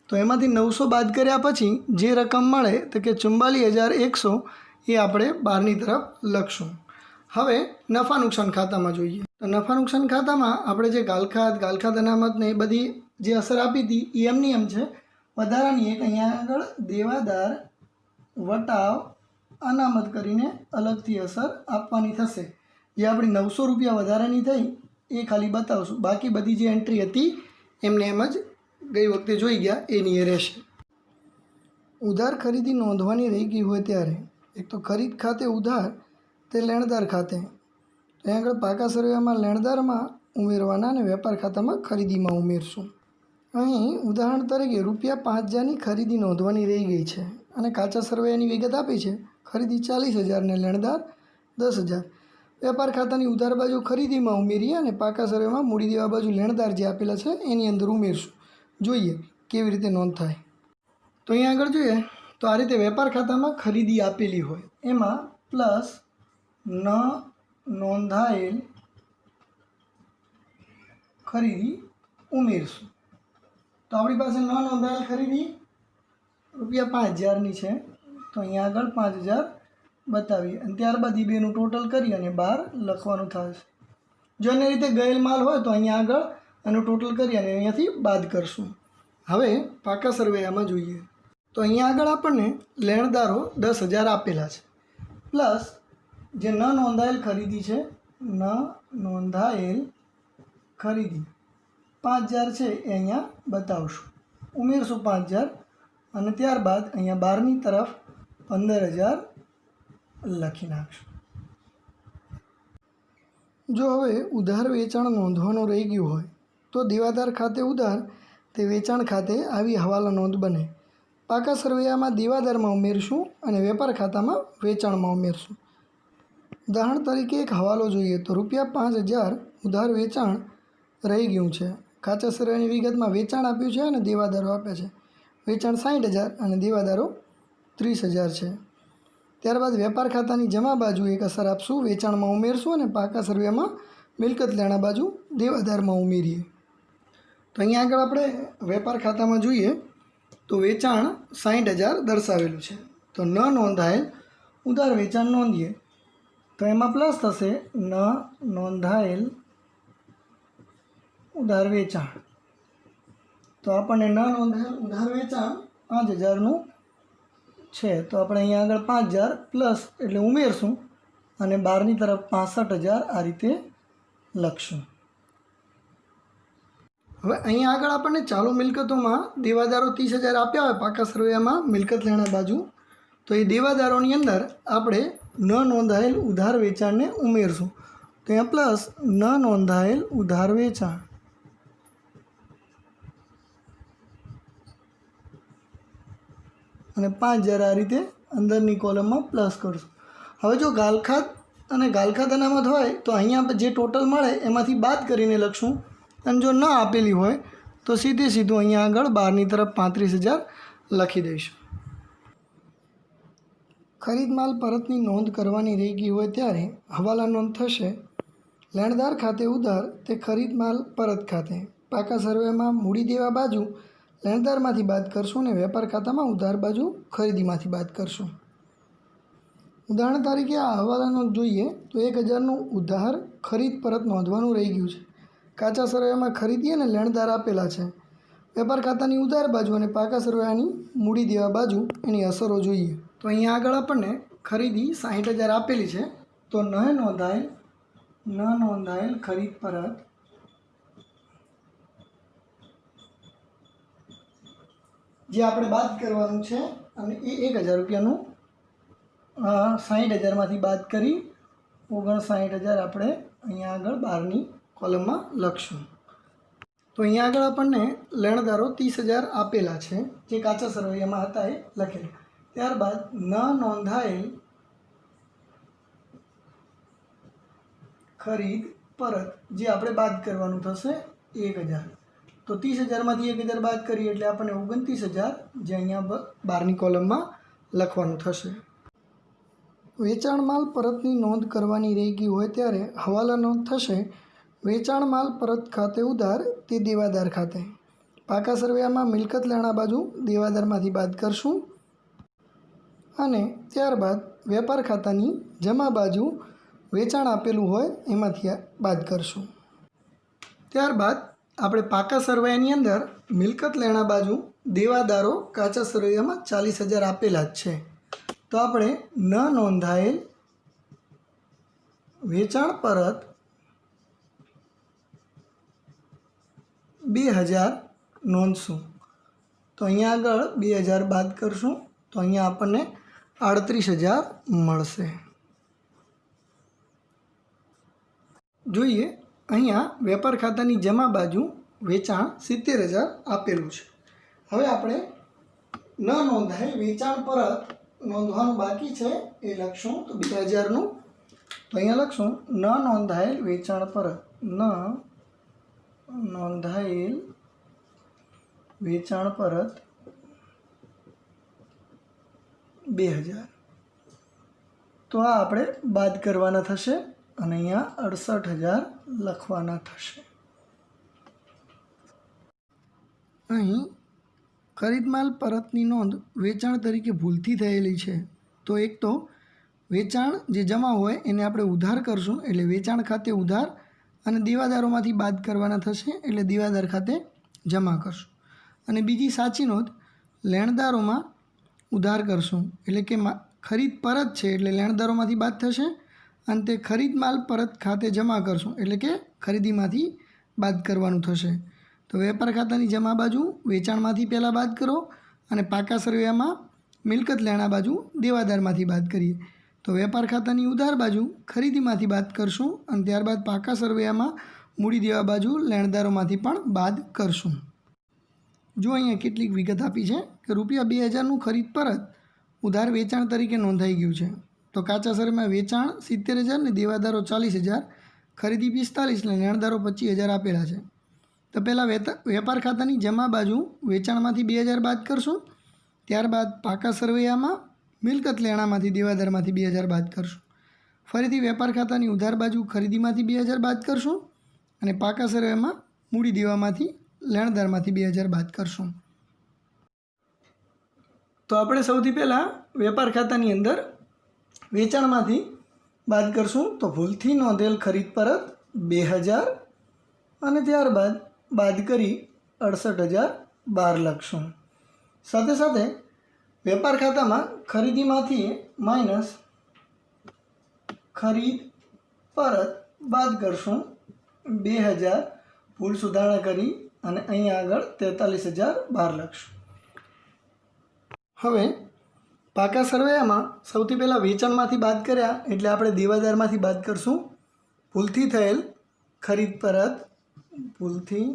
તો એમાંથી 900 બાદ કર્યા પછી જે રકમ મળે તો કે 44,100 એ આપણે બહારની તરફ લખશું. હવે નફા નુકસાન ખાતામાં જોઈએ. તો નફા નુકસાન ખાતામાં આપણે જે ગાલખાત અનામત ને એ બધી જે અસર આપી હતી એ એમની એમ છે. વધારાની એક અહીંયા આગળ દેવાદાર વટાવ અનામત કરીને અલગથી અસર આપવાની થશે. જે આપણી 900 રૂપિયા વધારાની થઈ એ ખાલી બતાવશું. બાકી બધી જે એન્ટ્રી હતી એમને એમ જ ગઈ વખતે જોઈ ગયા એની એ રહેશે. ઉધાર ખરીદી નોંધવાની રહી ગઈ હોય ત્યારે એક તો ખરીદ ખાતે ઉધાર તે લેણદાર ખાતે. ત્યાં આગળ પાકા સરવૈયામાં લેણદારમાં ઉમેરવાના અને વેપાર ખાતામાં ખરીદીમાં ઉમેરશું. અહીં ઉદાહરણ તરીકે ₹5,000ની ખરીદી નોંધવાની રહી ગઈ છે અને કાચા સરવૈયાની વિગત આપી છે. ખરીદી 40,000 ને લેણદાર 10,000. વેપાર ખાતાની ઉધાર બાજુ ખરીદીમાં ઉમેરીએ અને પાકા સરવૈયામાં મૂડી દેવા બાજુ લેણદાર જે આપેલા છે એની અંદર ઉમેરશું. જોઈએ કેવી રીતે નોંધ થાય. તો અહીંયા આગળ જોઈએ તો આ રીતે વેપાર ખાતામાં ખરીદી આપેલી હોય એમાં પ્લસ ન નોંધાયેલ ખરીદી ઉમેરશું. તો આપણી પાસે ન નોંધાયેલ ખરીદી ₹5,000ની છે. તો અહીંયા આગળ 5000 બતાવીએ અને ત્યારબાદ એ બેનું ટોટલ કરી અને 12 લખવાનું થશે. જો એની રીતે ગયેલ માલ હોય તો અહીંયા આગળ એનું ટોટલ કરી અને અહીંયાથી બાદ કરશું. હવે પાકા સરવૈયામાં જોઈએ તો અહીંયા આગળ આપણને લેણદારો 10,000 આપેલા છે, પ્લસ જે ન નોંધાયેલ ખરીદી છે, ન નોંધાયેલ ખરીદી 5000 છે એ અહીંયા બતાવશું, ઉમેરશું 5000 અને ત્યારબાદ અહીંયા 12ની તરફ 15,000 લખી નાખશું. જો હવે ઉધાર વેચાણ નોંધવાનું રહી ગયું હોય તો દેવાદાર ખાતે ઉધાર તે વેચાણ ખાતે આવી હવાલા નોંધ બને. પાકા સરવૈયામાં દેવાદારમાં ઉમેરશું અને વેપાર ખાતામાં વેચાણમાં ઉમેરશું. ઉદાહરણ તરીકે એક હવાલો જોઈએ તો ₹5,000 ઉધાર વેચાણ રહી ગયું છે. કાચા સરવૈયાની વિગતમાં વેચાણ આપ્યું છે અને દેવાદારો આપ્યા છે. વેચાણ 60,000 અને દેવાદારો 30,000 છે. ત્યારબાદ વેપાર ખાતાની જમા બાજુ એક અસર આપશું, વેચાણમાં ઉમેરશું અને પાકા સરવૈયામાં મિલકત લેણા બાજુ દેવાદારમાં ઉમેરીએ. તો અહીંયા આગળ આપણે વેપાર ખાતામાં જોઈએ તો વેચાણ 60,000 દર્શાવેલું છે. તો ન નોંધાયેલ ઉધાર વેચાણ નોંધીએ તો એમાં પ્લસ થશે ન નોંધાયેલ ઉધાર વેચાણ. તો આપણને ન નોંધાયેલ ઉધાર વેચાણ 5,000નું છે, તો આપણે અહીંયા આગળ 5,000 પ્લસ એટલે ઉમેરશું અને 12ની તરફ 65,000 આ રીતે લખશું. હવે અહીંયા આગળ આપણને ચાલુ મિલકતોમાં દેવાદારો 30,000 આપ્યા હોય પાકા સરવૈયામાં મિલકત લેણા બાજુ, તો એ દેવાદારોની અંદર આપણે ન નોંધાયેલ ઉધાર વેચાણને ઉમેરશું. તો અહીંયા પ્લસ ન નોંધાયેલ ઉધાર વેચાણ અને 5,000 આ રીતે અંદરની કોલમમાં પ્લસ કરશું. હવે જો ગાલખાત અને ગાલખાત અનામત હોય તો અહીંયા જે ટોટલ મળે એમાંથી બાદ કરીને લખશું અને જો ન આપેલી હોય તો સીધું અહીંયા આગળ 12ની તરફ 35,000 લખી દઈશું. ખરીદ માલ પરતની નોંધ કરવાની રહી ગઈ હોય ત્યારે હવાલા નોંધ થશે. લેણદાર ખાતે ઉધાર તે ખરીદ માલ પરત ખાતે. પાકા સર્વેમાં મૂડી દેવા બાજુ લેણદારમાંથી બાદ કરશું અને વેપાર ખાતામાં ઉધાર બાજુ ખરીદીમાંથી બાદ કરશું. ઉદાહરણ તરીકે આ હવાલા નોંધ જોઈએ તો 1,000નું ઉધાર ખરીદ પરત નોંધવાનું રહી ગયું છે. કાચા સરવૈયામાં ખરીદી અને લેણદાર આપેલા છે. વેપાર ખાતાની ઉધાર બાજુ અને પાકા સરવૈયાની મૂડી દેવા બાજુ એની અસરો જોઈએ તો અહીંયા આગળ આપણને ખરીદી 60,000 આપેલી છે, તો ન નોંધાયેલ ખરીદ પરત જે આપણે બાદ કરવાનું છે અને એ 1,000 રૂપિયાનું 60,000માંથી બાદ કરી 59,000 આપણે અહીંયા આગળ 12ની કોલમમાં લખશું. તો અહીંયા આગળ આપણને લેણદારો 30,000 આપેલા છે જે કાચા સરવૈયામાં હતા એ લખેલું. ત્યારબાદ ન નોંધાયેલ ખરીદ પરત જે આપણે બાદ કરવાનું થશે 1,000. તો 30,000માંથી 1,000 બાદ કરીએ એટલે આપણને 29,000 જે અહીંયા 12ની કોલમમાં લખવાનું થશે. વેચાણ માલ પરતની નોંધ કરવાની રહી ગઈ હોય ત્યારે હવાલા નોંધ થશે. વેચાણ માલ પરત ખાતે ઉધાર તે દેવાદાર ખાતે. પાકા સરવૈયામાં મિલકત લેણા બાજુ દેવાદારમાંથી બાદ કરશું અને ત્યારબાદ વેપાર ખાતાની જમા બાજુ વેચાણ આપેલું હોય એમાંથી બાદ કરશું. ત્યારબાદ આપણે પાકા સરવૈયાની અંદર મિલકત લેણા બાજુ દેવાદારો કાચા સરવૈયામાં 40,000 આપેલા જ છે, તો આપણે ન નોંધાયેલ વેચાણ પરત 2,000 નોંધશું. તો અહીંયા આગળ 2,000 બાદ કરશું તો અહીંયા આપણને 38,000 મળશે. જોઈએ અહીંયા વેપાર ખાતાની જમા બાજુ વેચાણ 70,000 આપેલું છે. હવે આપણે ન નોંધાયેલ વેચાણ પરત નોંધવાનું બાકી છે એ લખશું. તો 2,000નું તો અહીંયા લખશું ન નોંધાયેલ વેચાણ પરત. ન નોંધાયેલ વેચાણ પરત 2,000. તો આ આપણે બાદ કરવાના થશે અને અહીંયા 68,000 લખવાના થશે. અહીં ખરીદ માલ પરતની નોંધ વેચાણ તરીકે ભૂલથી થયેલી છે તો એક તો વેચાણ જે જમા હોય એને આપણે ઉધાર કરશું એટલે વેચાણ ખાતે ઉધાર અને દેવાદારોમાંથી બાદ કરવાના થશે એટલે દેવાદાર ખાતે જમા કરશું. અને બીજી સાચી નોંધ લેણદારોમાં ઉધાર કરશું એટલે કે ખરીદ પરત છે એટલે લેણદારોમાંથી બાદ થશે અને તે ખરીદ માલ પરત ખાતે જમા કરશું એટલે કે ખરીદીમાંથી બાદ કરવાનું થશે. તો વેપાર ખાતાની જમા બાજુ વેચાણમાંથી પહેલાં બાદ કરો અને પાકા સરવૈયામાં મિલકત લેણા બાજુ દેવાદારમાંથી બાદ કરીએ. તો વેપાર ખાતાની ઉધાર બાજુ ખરીદીમાંથી બાદ કરશું અને ત્યારબાદ પાકા સરવૈયામાં મૂડી દેવા બાજુ લેણદારોમાંથી પણ બાદ કરશું. જો અહીંયા કેટલીક વિગત આપી છે કે ₹2000નું ખરીદ પરત ઉધાર વેચાણ તરીકે નોંધાઈ ગયું છે. તો કાચા સરવૈયામાં વેચાણ 70,000 ને દેવાદારો 40,000, ખરીદી 45 ને લેણદારો 25,000 આપેલા છે. તો પહેલાં વેપાર ખાતાની જમા બાજુ વેચાણમાંથી 2,000 બાદ કરશું, ત્યારબાદ પાકા સરવૈયામાં મિલકત લેણામાંથી દેવાદારમાંથી 2,000 બાદ કરશું. ફરીથી વેપાર ખાતાની ઉધાર બાજુ ખરીદીમાંથી 2,000 બાદ કરશું અને પાકા સરવૈયામાં મૂડી દેવામાંથી લેણદારમાંથી 2,000 બાદ કરશું. તો આપણે સૌથી પહેલાં વેપાર ખાતાની અંદર વેચાણમાંથી બાદ કરશું. તો ભૂલથી નોંધેલ ખરીદ પરત 2,000 અને ત્યારબાદ બાદ કરી 68,012 લખશું. સાથે સાથે વેપાર ખાતામાં ખરીદીમાંથી માઇનસ ખરીદ પરત બાદ કરશું 2,000, ભૂલ સુધારણા કરી અને અહીંયા આગળ 43,012 લખશું. હવે પાકા સરવૈયામાં સૌથી પહેલાં વેચાણમાંથી બાદ કર્યા એટલે આપણે દેવાદારમાંથી બાદ કરશું. ભૂલથી થયેલ ખરીદ પરત, ભૂલથી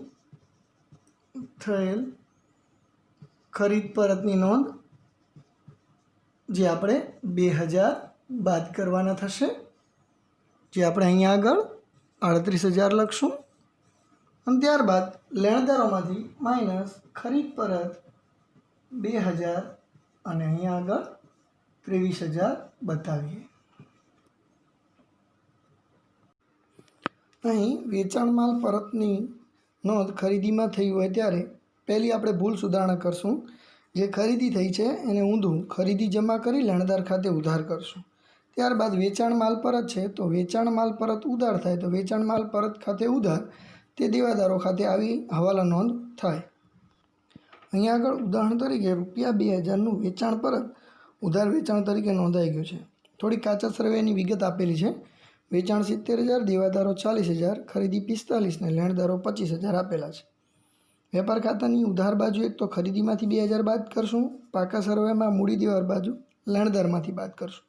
થયેલ ખરીદ પરતની નોંધ જે આપણે 2,000 બાદ કરવાના થશે, જે આપણે અહીંયા આગળ 38,000 લખશું. અને ત્યારબાદ લેણદારોમાંથી માઇનસ ખરીદ પરત 2,000 અને અહીંયા આગળ 23,000 બતાવીએ. અહીં વેચાણ માલ પરતની નોંધ ખરીદીમાં થઈ હોય ત્યારે પહેલી આપણે ભૂલ સુધારણા કરશું. જે ખરીદી થઈ છે એને ઊંધું ખરીદી જમા કરી લેણદાર ખાતે ઉધાર કરશું. ત્યારબાદ વેચાણ માલ પરત છે તો વેચાણ માલ પરત ઉધાર થાય તો વેચાણ માલ પરત ખાતે ઉધાર તે દેવાદારો ખાતે આવી હવાલા નોંધ થાય. અહીંયા આગળ ઉદાહરણ તરીકે ₹2,000નું વેચાણ પરત ઉધાર વેચાણ તરીકે નોંધાઈ ગયું છે. થોડી કાચા સરવૈયાની વિગત આપેલી છે. વેચાણ 70,000, દેવાદારો 40,000, ખરીદી 45 ને લેણદારો 25,000 આપેલા છે. વેપાર ખાતાની ઉધાર બાજુ એક તો ખરીદીમાંથી 2,000 બાદ કરશું, પાકા સરવૈયામાં મૂડી દેવા બાજુ લેણદારમાંથી બાદ કરશું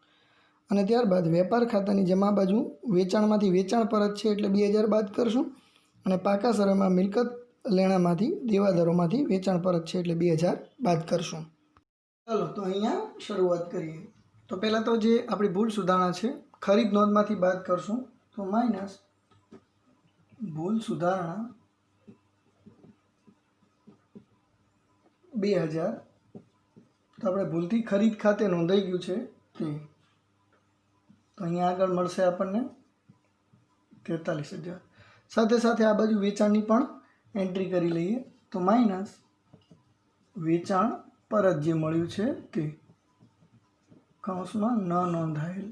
અને ત્યારબાદ વેપાર ખાતાની જમા બાજુ વેચાણમાંથી વેચાણ પરત છે એટલે 2,000 બાદ કરશું અને પાકા સરવૈયામાં મિલકત લેણામાંથી દેવાદારોમાંથી વેચાણ પરત છે એટલે 2,000 બાદ કરશું. ચાલો તો અહીંયા શરૂઆત કરીએ. તો પહેલાં તો જે આપણી ભૂલ સુધારણા છે ખરીદ નોંધમાંથી બાદ કરશું. તો માઇનસ ભૂલ સુધારણા 2,000. તો આપણે ભૂલથી ખરીદ ખાતે નોંધાઈ ગયું છે તે તો અહીંયા આગળ મળશે આપણને 43,000. સાથે સાથે આ બાજુ વેચાણની પણ એન્ટ્રી કરી લઈએ. તો માઇનસ વેચાણ પરત જે મળ્યું છે તે કૌંસમાં ન નોંધાયેલ,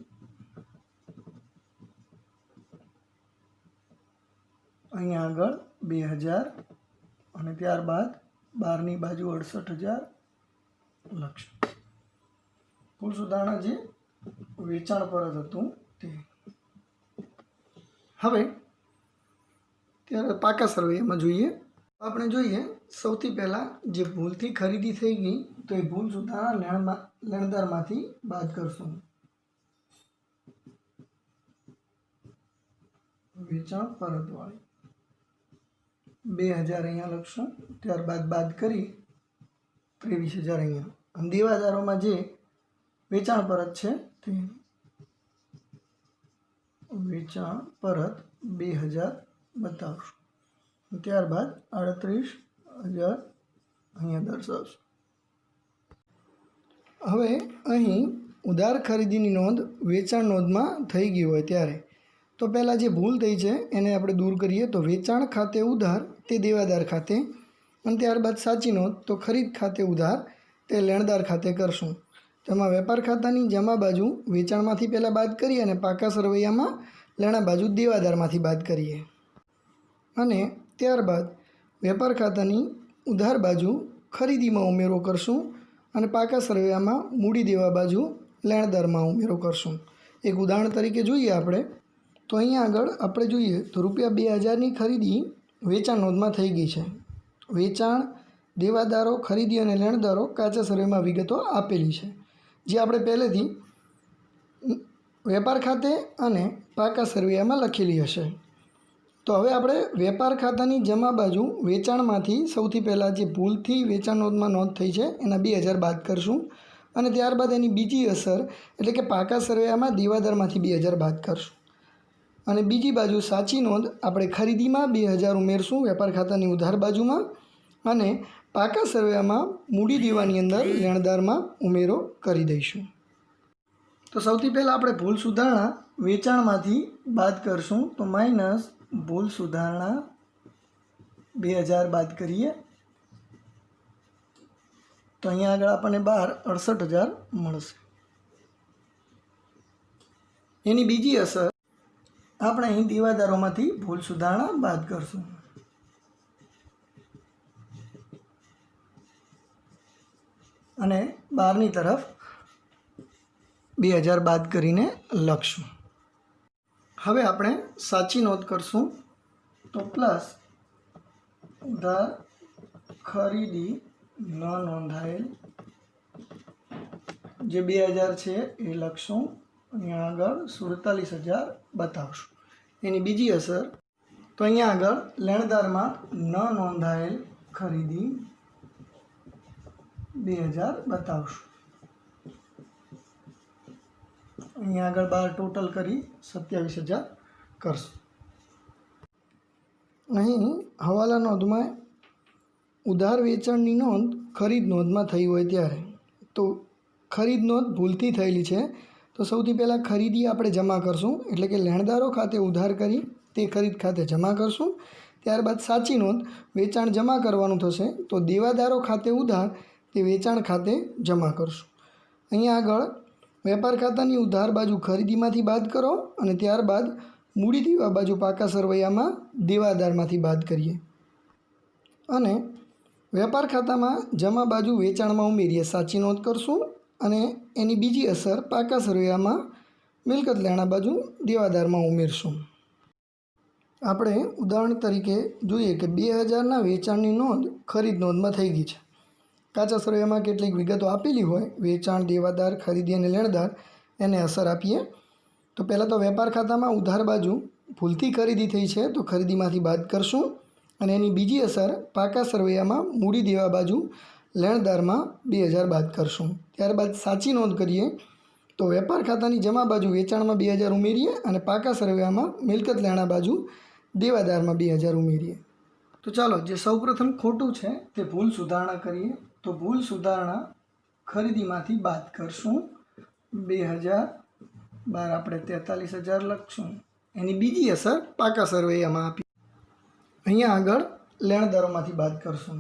અહીંયા આગળ 2,000 અને ત્યારબાદ બહારની બાજુ 68,000 લખશું. ભૂલ સુધારણા જે વેચાણ પરત હતું તે. હવે ત્યારે પાકા સરવૈયામાં જોઈએ. આપણે જોઈએ સૌથી પહેલાં જે ભૂલથી ખરીદી થઈ ગઈ તો એ ભૂલ સુધારણા લેણદારમાંથી બાદ કરશું. વેચાણ પરતવાળી 2,000 અહીંયા લખશું, ત્યારબાદ બાદ કરી 23,000 અહીંયા. અને દેવાદારોમાં જે વેચાણ પરત છે તે વેચાણ પરત 2,000 બતાવશું, ત્યારબાદ 38,000 અહીંયા દર્શાવશું. હવે અહીં ઉધાર ખરીદીની નોંધ વેચાણ નોંધમાં થઈ ગઈ હોય ત્યારે તો પહેલાં જે ભૂલ થઈ છે એને આપણે દૂર કરીએ. તો વેચાણ ખાતે ઉધાર તે દેવાદાર ખાતે અને ત્યારબાદ સાચી નોંધ તો ખરીદ ખાતે ઉધાર તે લેણદાર ખાતે કરશું. તેમાં વેપાર ખાતાની જમા બાજુ વેચાણમાંથી પહેલાં બાદ કરીએ અને પાકા સરવૈયામાં લેણા બાજુ દેવાદારમાંથી બાદ કરીએ. અને ત્યારબાદ વેપાર ખાતાની ઉધાર બાજુ ખરીદીમાં ઉમેરો કરશું અને પાકા સરવૈયામાં મૂડી દેવા બાજુ લેણદારમાં ઉમેરો કરશું. એક ઉદાહરણ તરીકે જોઈએ આપણે તો અહીંયા આગળ આપણે જોઈએ તો ₹2000ની ખરીદી વેચાણ નોંધમાં થઈ ગઈ છે. વેચાણ, દેવાદારો, ખરીદી અને લેણદારો કાચા સર્વેમાં વિગતો આપેલી છે, જે આપણે પહેલેથી વેપાર ખાતે અને પાકા સરવૈયામાં લખેલી હશે. તો હવે આપણે વેપાર ખાતાની જમા બાજુ વેચાણમાંથી સૌથી પહેલાં જે ભૂલથી વેચાણ નોંધમાં નોંધ થઈ છે એના 2000 બાદ કરશું અને ત્યારબાદ એની બીજી અસર એટલે કે પાકા સરવૈયામાં દેવાદારમાંથી 2000 બાદ કરશું. અને બીજી બાજુ સાચી નોંધ આપણે ખરીદીમાં 2000 ઉમેરશું વેપાર ખાતાની ઉધાર બાજુમાં અને પાકા સરવૈયામાં મૂડી દેવાની અંદર લેણદારમાં ઉમેરો કરી દઈશું. તો સૌથી પહેલાં આપણે ભૂલ સુધારણા વેચાણમાંથી બાદ કરશું. તો માઇનસ ભૂલ સુધારણા 2000 બાદ કરીએ તો અહીંયા આગળ આપણને 68,000 મળશે. એની બીજી અસર આપણે અહીં દેવાદારોમાંથી ભૂલ સુધારણા બાદ કરશું અને બહારની તરફ 2000 બાદ કરીને લખશું. હવે આપણે સાચી નોંધ કરશું તો પ્લસ ઉધાર ખરીદી ન નોંધાયેલ જે 2000 છે એ લખશું. અહીંયા આગળ 47,000 બતાવશું. એની બીજી અસર તો અહીંયા આગળ લેણદારમાં ન નોંધાયેલ ખરીદી 2000 બતાવશું. અહીંયા આગળ 12 ટોટલ કરી 27,000 કરશું. અહીં હવાલા નોંધમાં ઉધાર વેચાણની નોંધ ખરીદ નોંધમાં થઈ હોય ત્યારે તો ખરીદ નોંધ ભૂલથી થયેલી છે તો સૌથી પહેલાં ખરીદી આપણે જમા કરશું એટલે કે લેણદારો ખાતે ઉધાર કરી તે ખરીદ ખાતે જમા કરશું. ત્યારબાદ સાચી નોંધ વેચાણ જમા કરવાનું થશે તો દેવાદારો ખાતે ઉધાર તે વેચાણ ખાતે જમા કરશું. અહીંયા આગળ વેપાર ખાતાની ઉધાર બાજુ ખરીદીમાંથી બાદ કરો અને ત્યારબાદ મૂડી દેવા બાજુ પાકા સરવૈયામાં દેવાદારમાંથી બાદ કરીએ અને વેપાર ખાતામાં જમા બાજુ વેચાણમાં ઉમેરીએ સાચી નોંધ કરશું અને એની બીજી અસર પાકા સરવૈયામાં મિલકત લેણા બાજુ દેવાદારમાં ઉમેરશું. આપણે ઉદાહરણ તરીકે જોઈએ કે 2000ના વેચાણની નોંધ ખરીદ નોંધમાં થઈ ગઈ છે. કાચા સરવૈયામાં કેટલીક વિગતો આપેલી હોય વેચાણ, દેવાદાર, ખરીદી અને લેણદાર એને અસર આપીએ. તો પહેલાં તો વેપાર ખાતામાં ઉધાર બાજુ ભૂલથી ખરીદી થઈ છે તો ખરીદીમાંથી બાદ કરશું અને એની બીજી અસર પાકા સરવૈયામાં મૂડી દેવા બાજુ લેણદારમાં 2000 બાદ કરશું. ત્યારબાદ સાચી નોંધ કરીએ તો વેપાર ખાતાની જમા બાજુ વેચાણમાં 2000 ઉમેરીએ અને પાકા સરવૈયામાં મિલકત લેણા બાજુ દેવાદારમાં 2000 ઉમેરીએ. તો ચાલો જે સૌપ્રથમ ખોટું છે તે ભૂલ સુધારણા કરીએ. તો ભૂલ સુધારણા ખરીદીમાંથી બાદ કરશું 2000 બાર આપણે 43,000 લખશું. એની બીજી અસર પાકા સરવૈયામાં આપી. અહીંયા આગળ લેણદારોમાંથી બાદ કરશું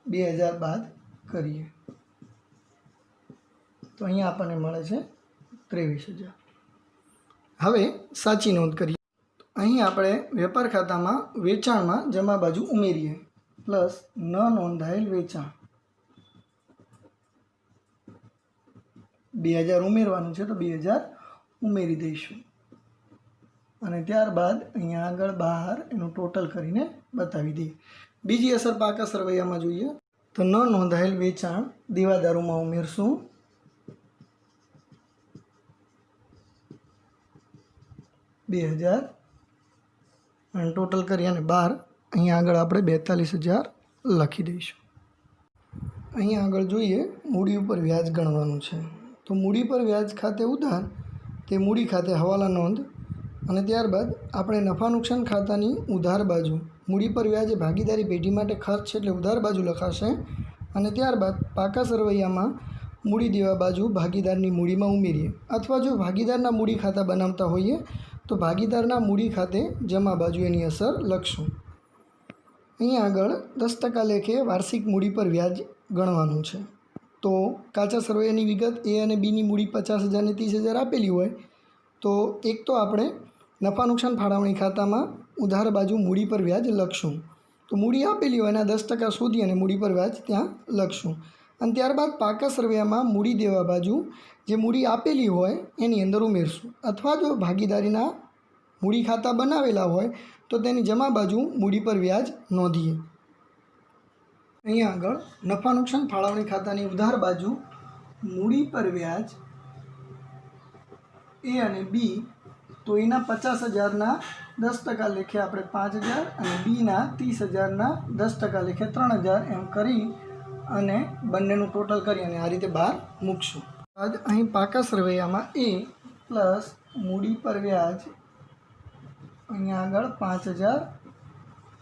2000 બાદ કરીએ તો અહીંયા આપણને મળે છે 23,000. હવે સાચી નોંધ કરીએ. અહીં આપણે વેપાર ખાતામાં વેચાણમાં જમા બાજુ ઉમેરીએ પ્લસ ન નોંધાયેલ વેચાણ 2000 ઉમેરવાનું છે તો 2000 ઉમેરી દઈશું અને ત્યારબાદ અહીંયા આગળ બહાર એનું ટોટલ કરીને બતાવી દઈએ. બીજી અસર પાકા સરવૈયામાં જોઈએ તો ન નોંધાયેલ વેચાણ દેવાદારોમાં ઉમેરશું 2000 અને ટોટલ કરી અને 12 અહીંયા આગળ આપણે 42,000 લખી દઈશું. અહીંયા આગળ જોઈએ મૂડી ઉપર વ્યાજ ગણવાનું છે તો મૂડી પર વ્યાજ ખાતે ઉધાર તે મૂડી ખાતે હવાલા નોંધ અને ત્યારબાદ આપણે નફા નુકસાન ખાતાની ઉધાર બાજુ મૂડી પર વ્યાજ એ ભાગીદારી પેઢી માટે ખર્ચ એટલે ઉધાર બાજુ લખાશે અને ત્યારબાદ પાકા સરવૈયામાં મૂડી દેવા બાજુ ભાગીદારની મૂડીમાં ઉમેરીએ અથવા જો ભાગીદારના મૂડી ખાતા બનાવતા હોઈએ તો ભાગીદારના મૂડી ખાતે જમા બાજુ એની અસર લખશું. અહીંયા આગળ 10% લેખે વાર્ષિક મૂડી પર વ્યાજ ગણવાનું છે. તો કાચા સરવૈયાની વિગત એ અને બીની મૂડી 50,000 ને 30,000 આપેલી હોય તો એક તો આપણે નફા નુકસાન ફાળવણી ખાતામાં ઉધાર બાજુ મૂડી પર વ્યાજ લખશું. તો મૂડી આપેલી હોય એના 10% શોધી અને મૂડી પર વ્યાજ ત્યાં લખશું. અને ત્યારબાદ પાકા સરવૈયામાં મૂડી દેવા બાજુ જે મૂડી આપેલી હોય એની અંદર ઉમેરશું. અથવા જો ભાગીદારીના મૂડી ખાતા બનાવેલા હોય તો તેની જમા બાજુ મૂડી પર વ્યાજ નોંધીએ. અહીંયા આગળ નફા નુકસાન ફાળવણી ખાતાની ઉધાર બાજુ મૂડી પર વ્યાજ એ અને બી, તો એના 50,000ના 10% લેખે આપણે 5,000 અને બીના 30,000ના 10% લેખે 3,000 એમ કરી અને બંનેનું ટોટલ કરી અને આ રીતે બહાર મૂકશું. બાદ અહીં પાકા સરવૈયામાં એ પ્લસ મૂડી પર વ્યાજ અહીંયા આગળ 5,000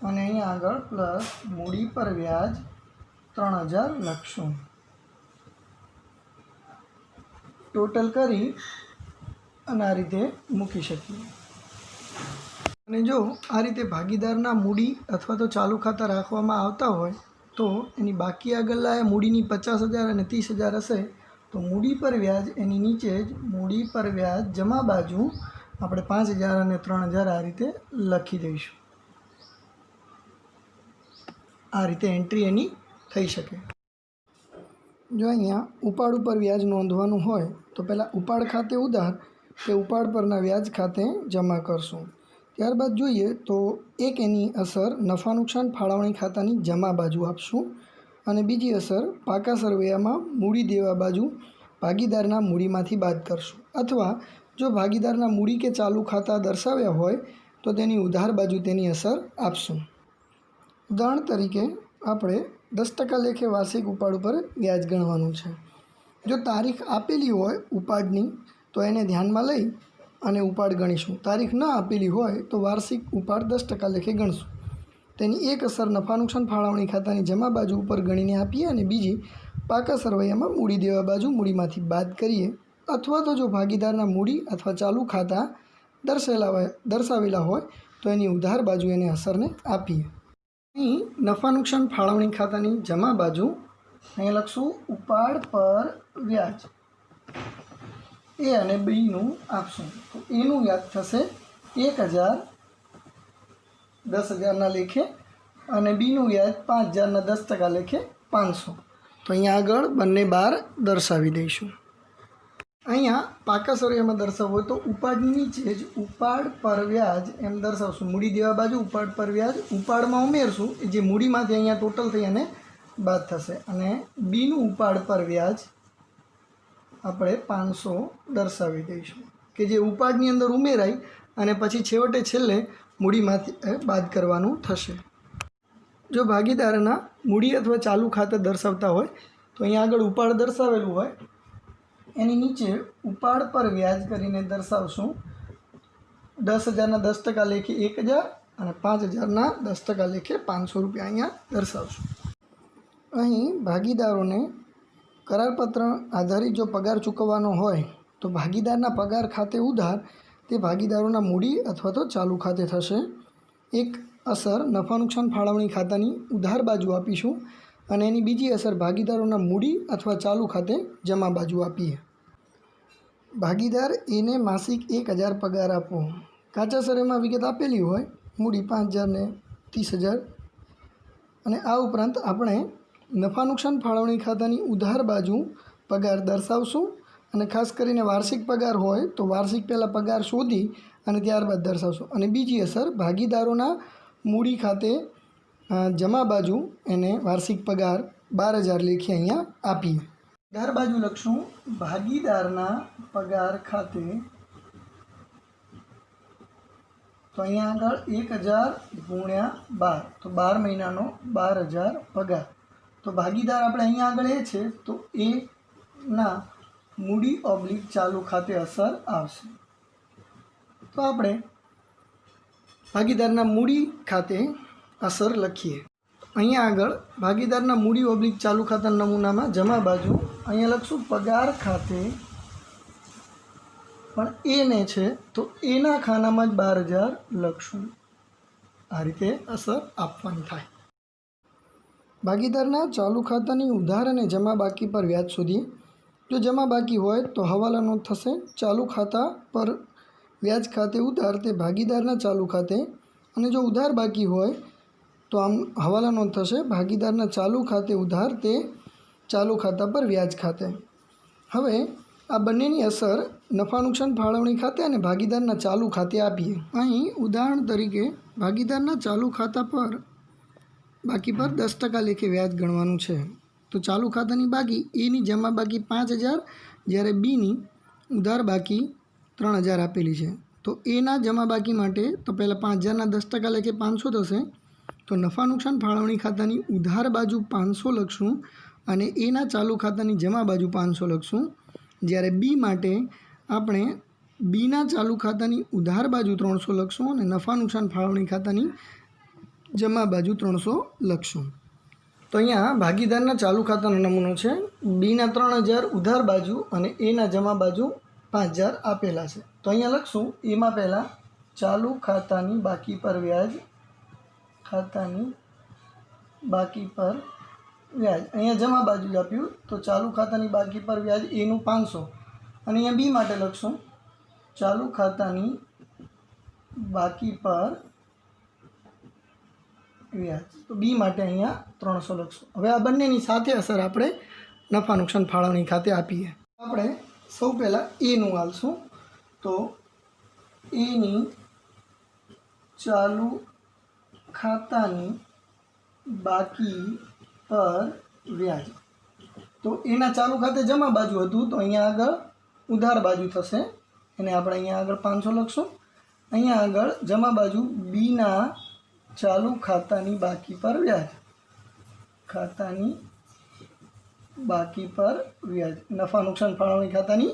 અને અહીંયા આગળ પ્લસ મૂડી પર વ્યાજ 3,000 લખશું. ટોટલ કરી અને આ રીતે મૂકી શકીએ. અને જો આ રીતે ભાગીદારના મૂડી અથવા તો ચાલુ ખાતા રાખવામાં આવતા હોય તો એની બાકી આગળ લાયા મૂડીની 50,000 અને 30,000 હશે તો મૂડી પર વ્યાજ એની નીચે જ મૂડી પર વ્યાજ જમા બાજુ આપણે 5,000 અને 3,000 આ રીતે લખી દઈશું. આ રીતે એન્ટ્રી એની થઈ શકે. જો અહીંયા ઉપાડ ઉપર વ્યાજ નોંધવાનું હોય તો પહેલાં ઉપાડ ખાતે ઉધાર કે ઉપાડ પરના વ્યાજ ખાતે જમા કરશું. ત્યારબાદ જોઈએ તો એક એની અસર નફા નુકસાન ફાળવણી ખાતાની જમા બાજુ આપશું અને બીજી અસર પાકા સરવૈયામાં મૂડી દેવા બાજુ ભાગીદારના મૂડીમાંથી બાદ કરશું. અથવા જો ભાગીદારના મૂડી કે ચાલુ ખાતા દર્શાવ્યા હોય તો તેની ઉધાર બાજુ તેની અસર આપશું. ઉદાહરણ તરીકે આપણે 10% લેખે વાર્ષિક ઉપાડ ઉપર વ્યાજ ગણવાનું છે. જો તારીખ આપેલી હોય ઉપાડની તો એને ધ્યાનમાં લઈ અને ઉપાડ ગણીશું. તારીખ ન આપેલી હોય તો વાર્ષિક ઉપાડ 10% લેખે ગણશું. તેની એક અસર નફા નુકસાન ફાળવણી ખાતાની જમા બાજુ ઉપર ગણીને આપીએ અને બીજી પાકા સરવૈયામાં મૂડી દેવા બાજુ મૂડીમાંથી બાદ કરીએ. અથવા તો જો ભાગીદારના મૂડી અથવા ચાલુ ખાતા દર્શાવેલા હોય તો એની ઉધાર બાજુ એને અસરને આપીએ. અહીં નફા નુકસાન ફાળવણી ખાતાની જમા બાજુ અહીંયા લખશું ઉપાડ પર વ્યાજ એ અને બીનું આપશું. તો એનું વ્યાજ થશે 1,000 10,000ના લેખે અને બીનું વ્યાજ 5,000ના 10% લેખે 500. તો અહીંયા આગળ બંને બાર દર્શાવી દઈશું. અહીંયા પાકા સરવૈયામાં દર્શાવવું હોય તો ઉપાડની નીચે જ ઉપાડ પર વ્યાજ એમ દર્શાવશું. મૂડી દેવા બાજુ ઉપાડ પર વ્યાજ ઉપાડમાં ઉમેરશું જે મૂડીમાંથી અહીંયા ટોટલ થઈ અને બાદ થશે અને બીનું ઉપાડ પર વ્યાજ આપણે 500 દર્શાવી દઈશું કે જે ઉપાડની અંદર ઉમેરાય અને પછી છેલ્લે મૂડીમાંથી બાદ કરવાનું થશે. જો ભાગીદારના મૂડી અથવા ચાલુ ખાતે દર્શાવતા હોય તો અહીંયા આગળ ઉપાડ દર્શાવેલું હોય એની નીચે ઉપાડ પર વ્યાજ કરીને દર્શાવશું 10,000ના 10% લેખે 1,000 અને 5,000ના 10% લેખે 500 રૂપિયા અહીંયા દર્શાવશું. અહીં ભાગીદારોને કરારપત્ર આધારિત જો પગાર ચૂકવવાનો હોય તો ભાગીદારના પગાર ખાતે ઉધાર તે ભાગીદારોના મૂડી અથવા તો ચાલુ ખાતે થશે. એક અસર નફા નુકસાન ફાળવણી ખાતાની ઉધાર બાજુ આપીશું અને એની બીજી અસર ભાગીદારોના મૂડી અથવા ચાલુ ખાતે જમા બાજુ આપીએ. ભાગીદાર એને માસિક 1,000 પગાર આપવો. કાચા સરવૈયામાં વિગત આપેલી હોય મૂડી 5,000 ને 30,000 અને આ ઉપરાંત આપણે નફા નુકસાન ફાળવણી ખાતાની ઉધાર બાજુ પગાર દર્શાવશું અને ખાસ કરીને વાર્ષિક પગાર હોય તો વાર્ષિક પહેલાં પગાર શોધી અને ત્યારબાદ દર્શાવશું. અને બીજી અસર ભાગીદારોના મૂડી ખાતે જમા બાજુ એને વાર્ષિક પગાર 12,000 લેખે અહીંયા આપીએ. ઉધાર બાજુ લખશું ભાગીદારના પગાર ખાતે તો અહીંયા આગળ 1,000 ગુણ્યા 12 તો 12 મહિનાનો 12,000 પગાર. તો ભાગીદાર આપણે અહીંયા આગળ એ છે તો એના મૂડી ઓબ્લિક ચાલુ ખાતે અસર આવશે. તો આપણે ભાગીદારના મૂડી ખાતે અસર લખીએ. અહીંયા આગળ ભાગીદારના મૂડી ઓબ્લિક ચાલુ ખાતાના નમૂનામાં જમા બાજુ અહીંયા લખશું પગાર ખાતે પણ એને છે તો એના ખાનામાં જ 12,000 લખશું. આ રીતે અસર આપવાની થાય. ભાગીદારના ચાલુ ખાતાની ઉધાર અને જમા બાકી પર વ્યાજ શોધીએ। જો જમા બાકી હોય તો હવાલા નોંધ થશે। ચાલુ ખાતા પર વ્યાજ ખાતે ઉધાર તે ભાગીદારના ચાલુ ખાતે, અને જો ઉધાર બાકી હોય તો આમ હવાલા નોંધ થશે ભાગીદારના ચાલુ ખાતે ઉધાર તે ચાલુ ખાતા પર વ્યાજ ખાતે। હવે આ બંનેની અસર નફા નુકસાન ફાળવણી ખાતે અને ભાગીદારના ચાલુ ખાતે આપીએ। અહીં ઉદાહરણ તરીકે ભાગીદારના ચાલુ ખાતા પર બાકી પર 10% લેખે વ્યાજ ગણવાનું છે। તો ચાલુ ખાતાની બાકી એની જમા બાકી 5000, જ્યારે બીની ઉધાર બાકી 3000 આપેલી છે। તો એના જમા બાકી માટે તો પહેલાં 5000ના 10% લેખે 500 થશે। તો નફા નુકસાન ફાળવણી ખાતાની ઉધાર બાજુ 500 લખશું અને એના ચાલુ ખાતાની જમા બાજુ 500 લખશું। જ્યારે બી માટે આપણે બીના ચાલુ ખાતાની ઉધાર બાજુ 300 લખશું અને નફા નુકસાન ફાળવણી ખાતાની જમા બાજુ 300 લખશું। તો અહીંયા ભાગીદારના ચાલુ ખાતાનો નમૂનો છે। બીના 3000 ઉધાર બાજુ અને એના જમા બાજુ 5000 આપેલા છે। તો અહીંયા લખશું એમાં પહેલાં ચાલુ ખાતાની બાકી પર વ્યાજ, ખાતાની બાકી પર વ્યાજ, અહીંયા જમા બાજુ આપ્યું તો ચાલુ ખાતાની બાકી પર વ્યાજ એનું 500, અને અહીંયા બી માટે લખશું ચાલુ ખાતાની બાકી પર વ્યાજ, તો બી માટે અહીંયા 300 લખશું। હવે આ બંનેની સાથે અસર આપણે નફા નુકસાન ફાળવણી ખાતે આપીએ। આપણે સૌ પહેલાં એનું આલશું, તો એની ચાલુ ખાતાની બાકી પર વ્યાજ, તો એના ચાલુ ખાતે જમા બાજુ હતું તો અહીંયા આગળ ઉધાર બાજુ થશે, એને આપણે અહીંયા આગળ 500 લખશું। અહીંયા આગળ જમા બાજુ બીના ચાલુ ખાતાની બાકી પર વ્યાજ, ખાતાની બાકી પર વ્યાજ, નફા નુકસાન ફાળવણી ખાતાની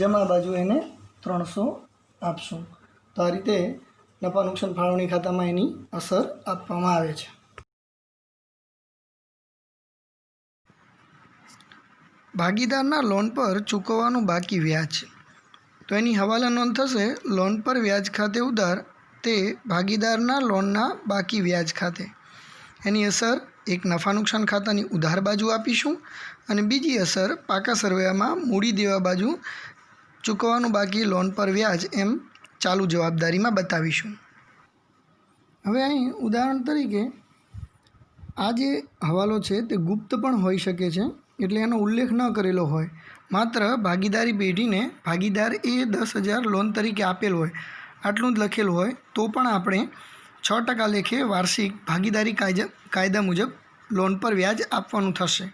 જમા બાજુ એને 300 આપશું। તો આ રીતે નફા નુકસાન ફાળવણી ખાતામાં એની અસર આપવામાં આવે છે। ભાગીદારના લોન પર ચૂકવવાનું બાકી વ્યાજ, તો એની હવાલા નોંધ થશે લોન પર વ્યાજ ખાતે ઉધાર તે ભાગીદારના લોનના બાકી વ્યાજ ખાતે। એની અસર એક નફા નુકસાન ખાતાની ઉધાર બાજુ આપીશું અને બીજી અસર પાકા સરવૈયામાં મૂડી દેવા બાજુ ચૂકવવાનું બાકી લોન પર વ્યાજ એમ ચાલુ જવાબદારીમાં બતાવીશું। હવે અહીં ઉદાહરણ તરીકે આ જે હવાલો છે તે ગુપ્ત પણ હોઈ શકે છે, એટલે એનો ઉલ્લેખ ન કરેલો હોય, માત્ર ભાગીદારી પેઢીને ભાગીદાર એ 10,000 લોન તરીકે આપેલ હોય આટલું જ લખેલું હોય તો પણ આપણે 6% લેખે વાર્ષિક ભાગીદારી કાયદા મુજબ લોન પર વ્યાજ આપવાનું થશે।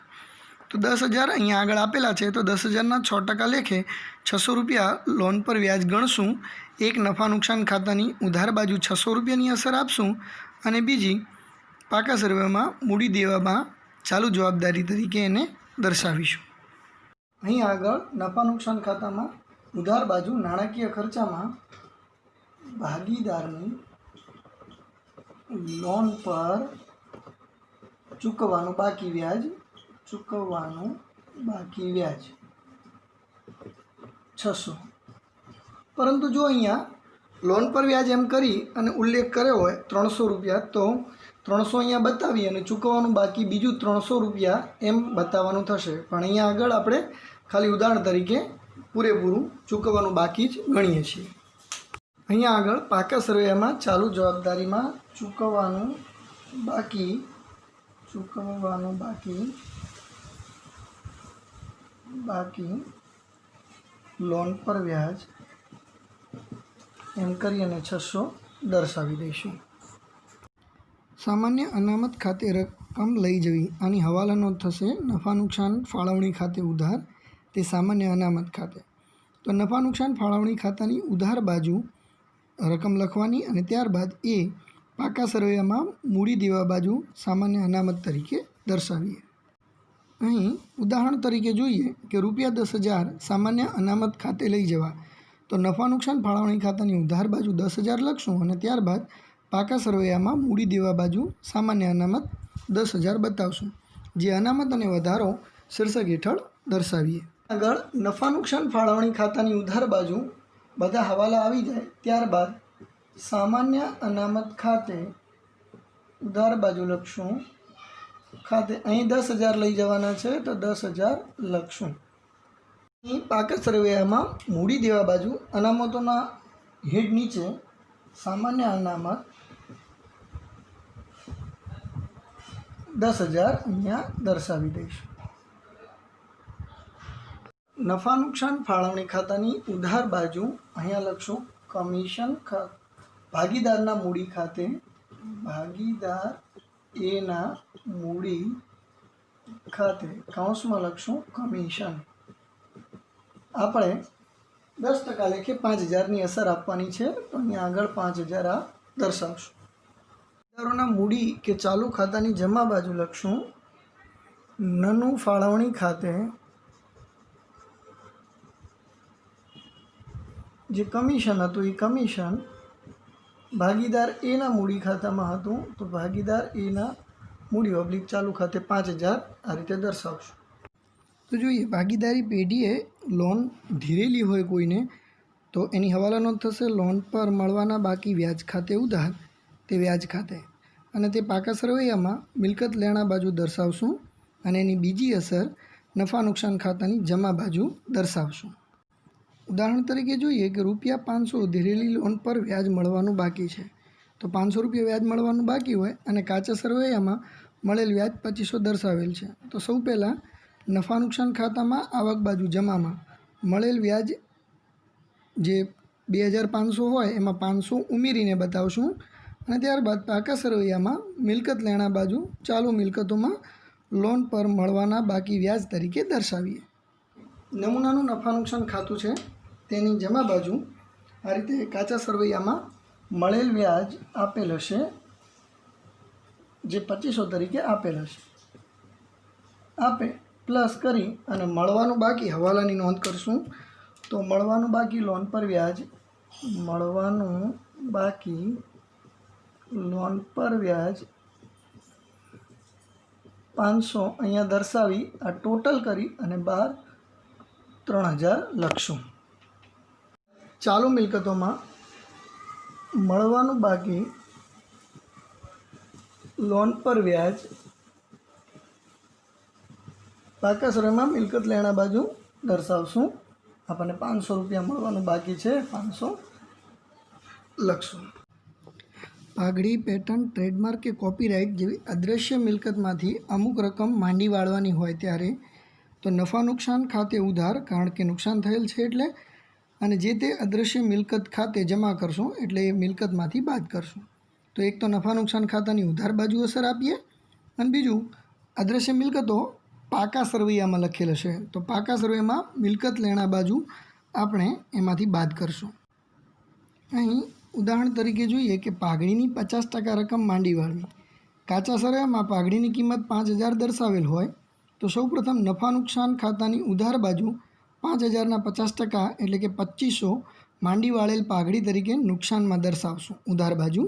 તો 10,000 અહીંયા આગળ આપેલા છે, તો 10,000ના 6% લેખે 600 રૂપિયા લોન પર વ્યાજ ગણશું। એક નફા નુકસાન ખાતાની ઉધાર બાજુ 600 રૂપિયાની અસર આપશું અને બીજી પાકા સર્વેમાં મૂડી દેવામાં ચાલુ જવાબદારી તરીકે એને દર્શાવીશું। અહીં આગળ નફા નુકસાન ખાતામાં ઉધાર બાજુ નાણાકીય ખર્ચામાં ભાગીદારની લોન પર ચૂકવવાનું બાકી વ્યાજ, ચૂકવવાનું બાકી વ્યાજ 600, પરંતુ જો અહીંયા લોન પર વ્યાજ એમ કરી અને ઉલ્લેખ કર્યો હોય 300 રૂપિયા, તો 300 અહીંયા બતાવી અને ચૂકવવાનું બાકી બીજું 300 રૂપિયા એમ બતાવવાનું થશે। પણ અહીંયા આગળ આપણે ખાલી ઉદાહરણ તરીકે પૂરેપૂરું ચૂકવવાનું બાકી જ ગણીએ છીએ। અહીંયા આગળ પાકા સરવૈયામાં ચાલુ જવાબદારીમાં ચૂકવવાનું બાકી લોન પર વ્યાજ એમ કરી અને 600 દર્શાવી દઈશું। સામાન્ય અનામત ખાતે રકમ લઈ જવી, આની હવાલા નોંધ થશે નફા નુકસાન ફાળવણી ખાતે ઉધાર તે સામાન્ય અનામત ખાતે। તો નફા નુકસાન ફાળવણી ખાતાની ઉધાર બાજુ રકમ લખવાની અને ત્યારબાદ એ પાકા સરવૈયામાં મૂડી દેવા બાજુ સામાન્ય અનામત તરીકે દર્શાવીએ। અહીં ઉદાહરણ તરીકે જોઈએ કે ₹10,000 સામાન્ય અનામત ખાતે લઈ જવા, તો નફા નુકસાન ફાળવણી ખાતાની ઉધાર બાજુ 10,000 લખશું અને ત્યારબાદ પાકા સરવૈયામાં મૂડી દેવા બાજુ સામાન્ય અનામત 10,000 બતાવશું, જે અનામત અને વધારો શીર્ષક હેઠળ દર્શાવીએ। આગળ નફા નુકસાન ફાળવણી ખાતાની ઉધાર બાજુ બધા હવાલા આવી જાય ત્યારબાદ સામાન્ય અનામત ખાતે ઉધાર બાજુ લખશું ખાતે અહીં 10,000 લઈ જવાના છે તો 10,000 લખશું. અહીં પાકા સરવૈયામાં મૂડી દેવા બાજુ અનામતોના હેડ નીચે સામાન્ય અનામત 10,000 અહીંયા દર્શાવી દઈશું. નફા નુકસાન ફાળવણી ખાતાની ઉધાર બાજુ અહીંયા લખશું કમિશન ભાગીદારના મૂડી ખાતે ભાગીદાર એના મૂડી ખાતે કૌંસમાં લખશું કમિશન. આપણે 10% લેખે 5,000ની અસર આપવાની છે તો અહીંયા આગળ 5,000 આ દર્શાવશું. ભાગીદારોના મૂડી કે ચાલુ ખાતાની જમા બાજુ લખશું નનું ફાળવણી ખાતે જે કમિશન હતું એ કમિશન ભાગીદાર એના મૂડી ખાતામાં હતું તો ભાગીદાર એના મૂડી ઓબ્લિક ચાલુ ખાતે 5,000 આ રીતે દર્શાવશું. તો જોઈએ ભાગીદારી પેઢીએ લોન ધીરેલી હોય કોઈને તો એની હવાલા નોંધ થશે લોન પર મળવાના બાકી વ્યાજ ખાતે ઉધાર તે વ્યાજ ખાતે અને તે પાકા સરવૈયામાં મિલકત લેણા બાજુ દર્શાવશું અને એની બીજી અસર નફા નુકસાન ખાતાની જમા બાજુ દર્શાવશું. ઉદાહરણ તરીકે જોઈએ કે ₹500 ધીરેલી લોન પર વ્યાજ મળવાનું બાકી છે તો ₹500 વ્યાજ મળવાનું બાકી હોય અને કાચા સરવૈયામાં મળેલ વ્યાજ 2500 દર્શાવેલ છે તો સૌ પહેલાં નફા નુકસાન ખાતામાં આવક બાજુ જમામાં મળેલ વ્યાજ જે 2,500 હોય એમાં 500 ઉમેરીને બતાવશું અને ત્યારબાદ પાકા સરવૈયામાં મિલકત લેણા બાજુ ચાલુ મિલકતોમાં લોન પર મળવાના બાકી વ્યાજ તરીકે દર્શાવીએ. નમૂનાનું નફા નુકસાન ખાતું છે તેની જમા બાજુ આ રીતે કાચા સરવૈયામાં મળેલ વ્યાજ આપેલ હશે જે 2500 તરીકે આપેલ હશે આપે પ્લસ કરી અને મળવાનું બાકી હવાલાની નોંધ કરશું તો મળવાનું બાકી લોન પર વ્યાજ મળવાનું બાકી લોન પર વ્યાજ 500 અહીંયા દર્શાવી આ ટોટલ કરી અને 3,000 લખશું. ચાલુ મિલકતોમાં મળવાનું બાકી લોન પર વ્યાજ પાકા સરવૈયામાં મિલકત લેણા બાજુ દર્શાવશું. આપણને ₹500 મળવાનું બાકી છે 500 લખશું. પાઘડી પેટર્ન ટ્રેડમાર્ક કે કોપીરાઇટ જેવી અદૃશ્ય મિલકતમાંથી અમુક રકમ માંડી વાળવાની હોય ત્યારે તો નફા નુકસાન ખાતે ઉધાર કારણ કે નુકસાન થયેલ છે એટલે અને જે તે અદૃશ્ય મિલકત ખાતે જમા કરશું એટલે એ મિલકતમાંથી બાદ કરશું. તો એક તો નફા નુકસાન ખાતાની ઉધાર બાજુ અસર આપીએ અને બીજું અદૃશ્ય મિલકતો પાકા સરવૈયામાં લખેલ હશે તો પાકા સરવૈયામાં મિલકત લેણા બાજુ આપણે એમાંથી બાદ કરશું. અહીં ઉદાહરણ તરીકે જોઈએ કે પાઘડીની 50% રકમ માંડી વાળવી. કાચા સરવૈયામાં પાઘડીની કિંમત 5,000 દર્શાવેલ હોય તો સૌપ્રથમ નફા નુકસાન ખાતાની ઉધાર બાજુ 5,000ના 50% એટલે કે 2,500 માંડી વાળેલ પાઘડી તરીકે નુકસાનમાં દર્શાવશું ઉધાર બાજુ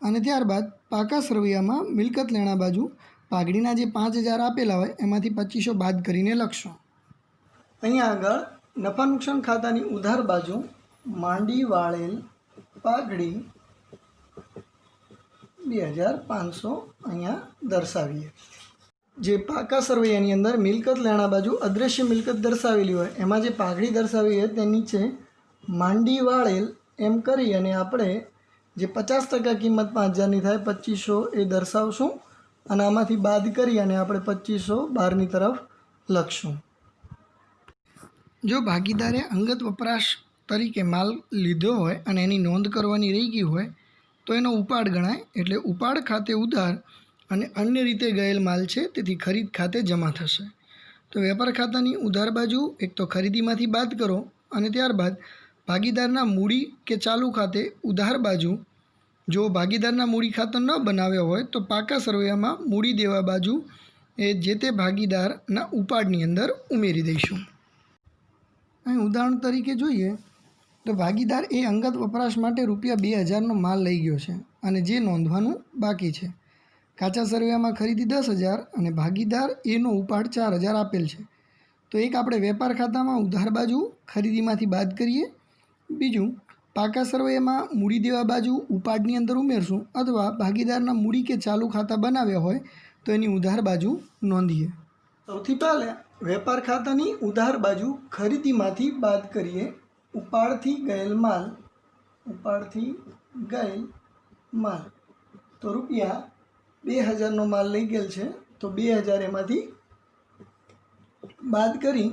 અને ત્યારબાદ પાકા સરવૈયામાં મિલકત લેણા બાજુ પાઘડીના જે 5,000 આપેલા હોય એમાંથી 2,500 બાદ કરીને લખશું. અહીંયા આગળ નફા નુકસાન ખાતાની ઉધાર બાજુ માંડી વાળેલ પાઘડી 2,500 અહીંયા દર્શાવીએ. જે પાકા સરવૈયાની અંદર મિલકત લેણા બાજુ અદૃશ્ય મિલકત દર્શાવેલી હોય એમાં જે પાઘડી દર્શાવી હોય તે નીચે માંડી વાળેલ એમ કરી અને આપણે જે 50% કિંમત 5,000ની થાય 2,500 એ દર્શાવશું અને આમાંથી બાદ કરી અને આપણે 2,500 બહારની તરફ લખશું. જો ભાગીદારે અંગત વપરાશ તરીકે માલ લીધો હોય અને એની નોંધ કરવાની રહી ગઈ હોય તો એનો ઉપાડ ગણાય એટલે ઉપાડ ખાતે ઉધાર અને અન્ય રીતે ગયેલ માલ છે તેથી ખરીદ ખાતે જમા થશે. તો વેપાર ખાતાની ઉધાર બાજુ એક તો ખરીદીમાંથી બાદ કરો અને ત્યારબાદ ભાગીદારના મૂડી કે ચાલુ ખાતે ઉધાર બાજુ જો ભાગીદારના મૂડી ખાતું ન બનાવ્યો હોય તો પાકા સરવૈયામાં મૂડી દેવા બાજુ એ જે તે ભાગીદારના ઉપાડની અંદર ઉમેરી દઈશું. અહીં ઉદાહરણ તરીકે જોઈએ તો ભાગીદાર એ અંગત વપરાશ માટે ₹2,000નો માલ લઈ ગયો છે અને જે નોંધવાનું બાકી છે. કાચા સરવૈયામાં ખરીદી 10,000 અને ભાગીદાર એનો ઉપાડ 4,000 આપેલ છે. તો એક આપણે વેપાર ખાતામાં ઉધાર બાજુ ખરીદીમાંથી બાદ કરીએ. બીજું પાકા સરવૈયામાં મૂડી દેવા બાજુ ઉપાડની અંદર ઉમેરશું અથવા ભાગીદારના મૂડી કે ચાલુ ખાતા બનાવ્યા હોય તો એની ઉધાર બાજુ નોંધીએ। સૌથી પહેલાં વેપાર ખાતાની ઉધાર બાજુ ખરીદીમાંથી બાદ કરીએ ઉપાડથી ગયેલ માલ। તો રૂપિયા 2000નો માલ લઈ ગયેલ છે તો 2000 એમાંથી બાદ કરી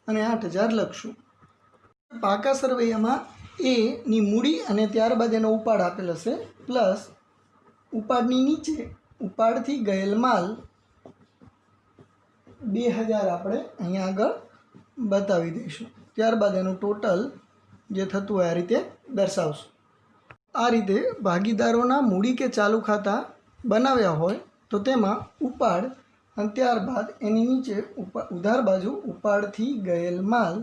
અને 8000 લખશું। પાકા સરવૈયામાં એની મૂડી અને ત્યારબાદ એનો ઉપાડ આપેલ હશે પ્લસ ઉપાડની નીચે ઉપાડથી ગયેલ માલ 2000 આપણે અહીંયા આગળ બતાવી દઈશું। ત્યારબાદ એનું ટોટલ જે થતું હોય આ રીતે દર્શાવશું। આ રીતે ભાગીદારોના મૂડી કે ચાલુ ખાતા બનાવ્યા હોય તો તેમાં ઉપાડ અને ત્યારબાદ એની નીચે ઉધાર બાજુ ઉપાડથી ગયેલ માલ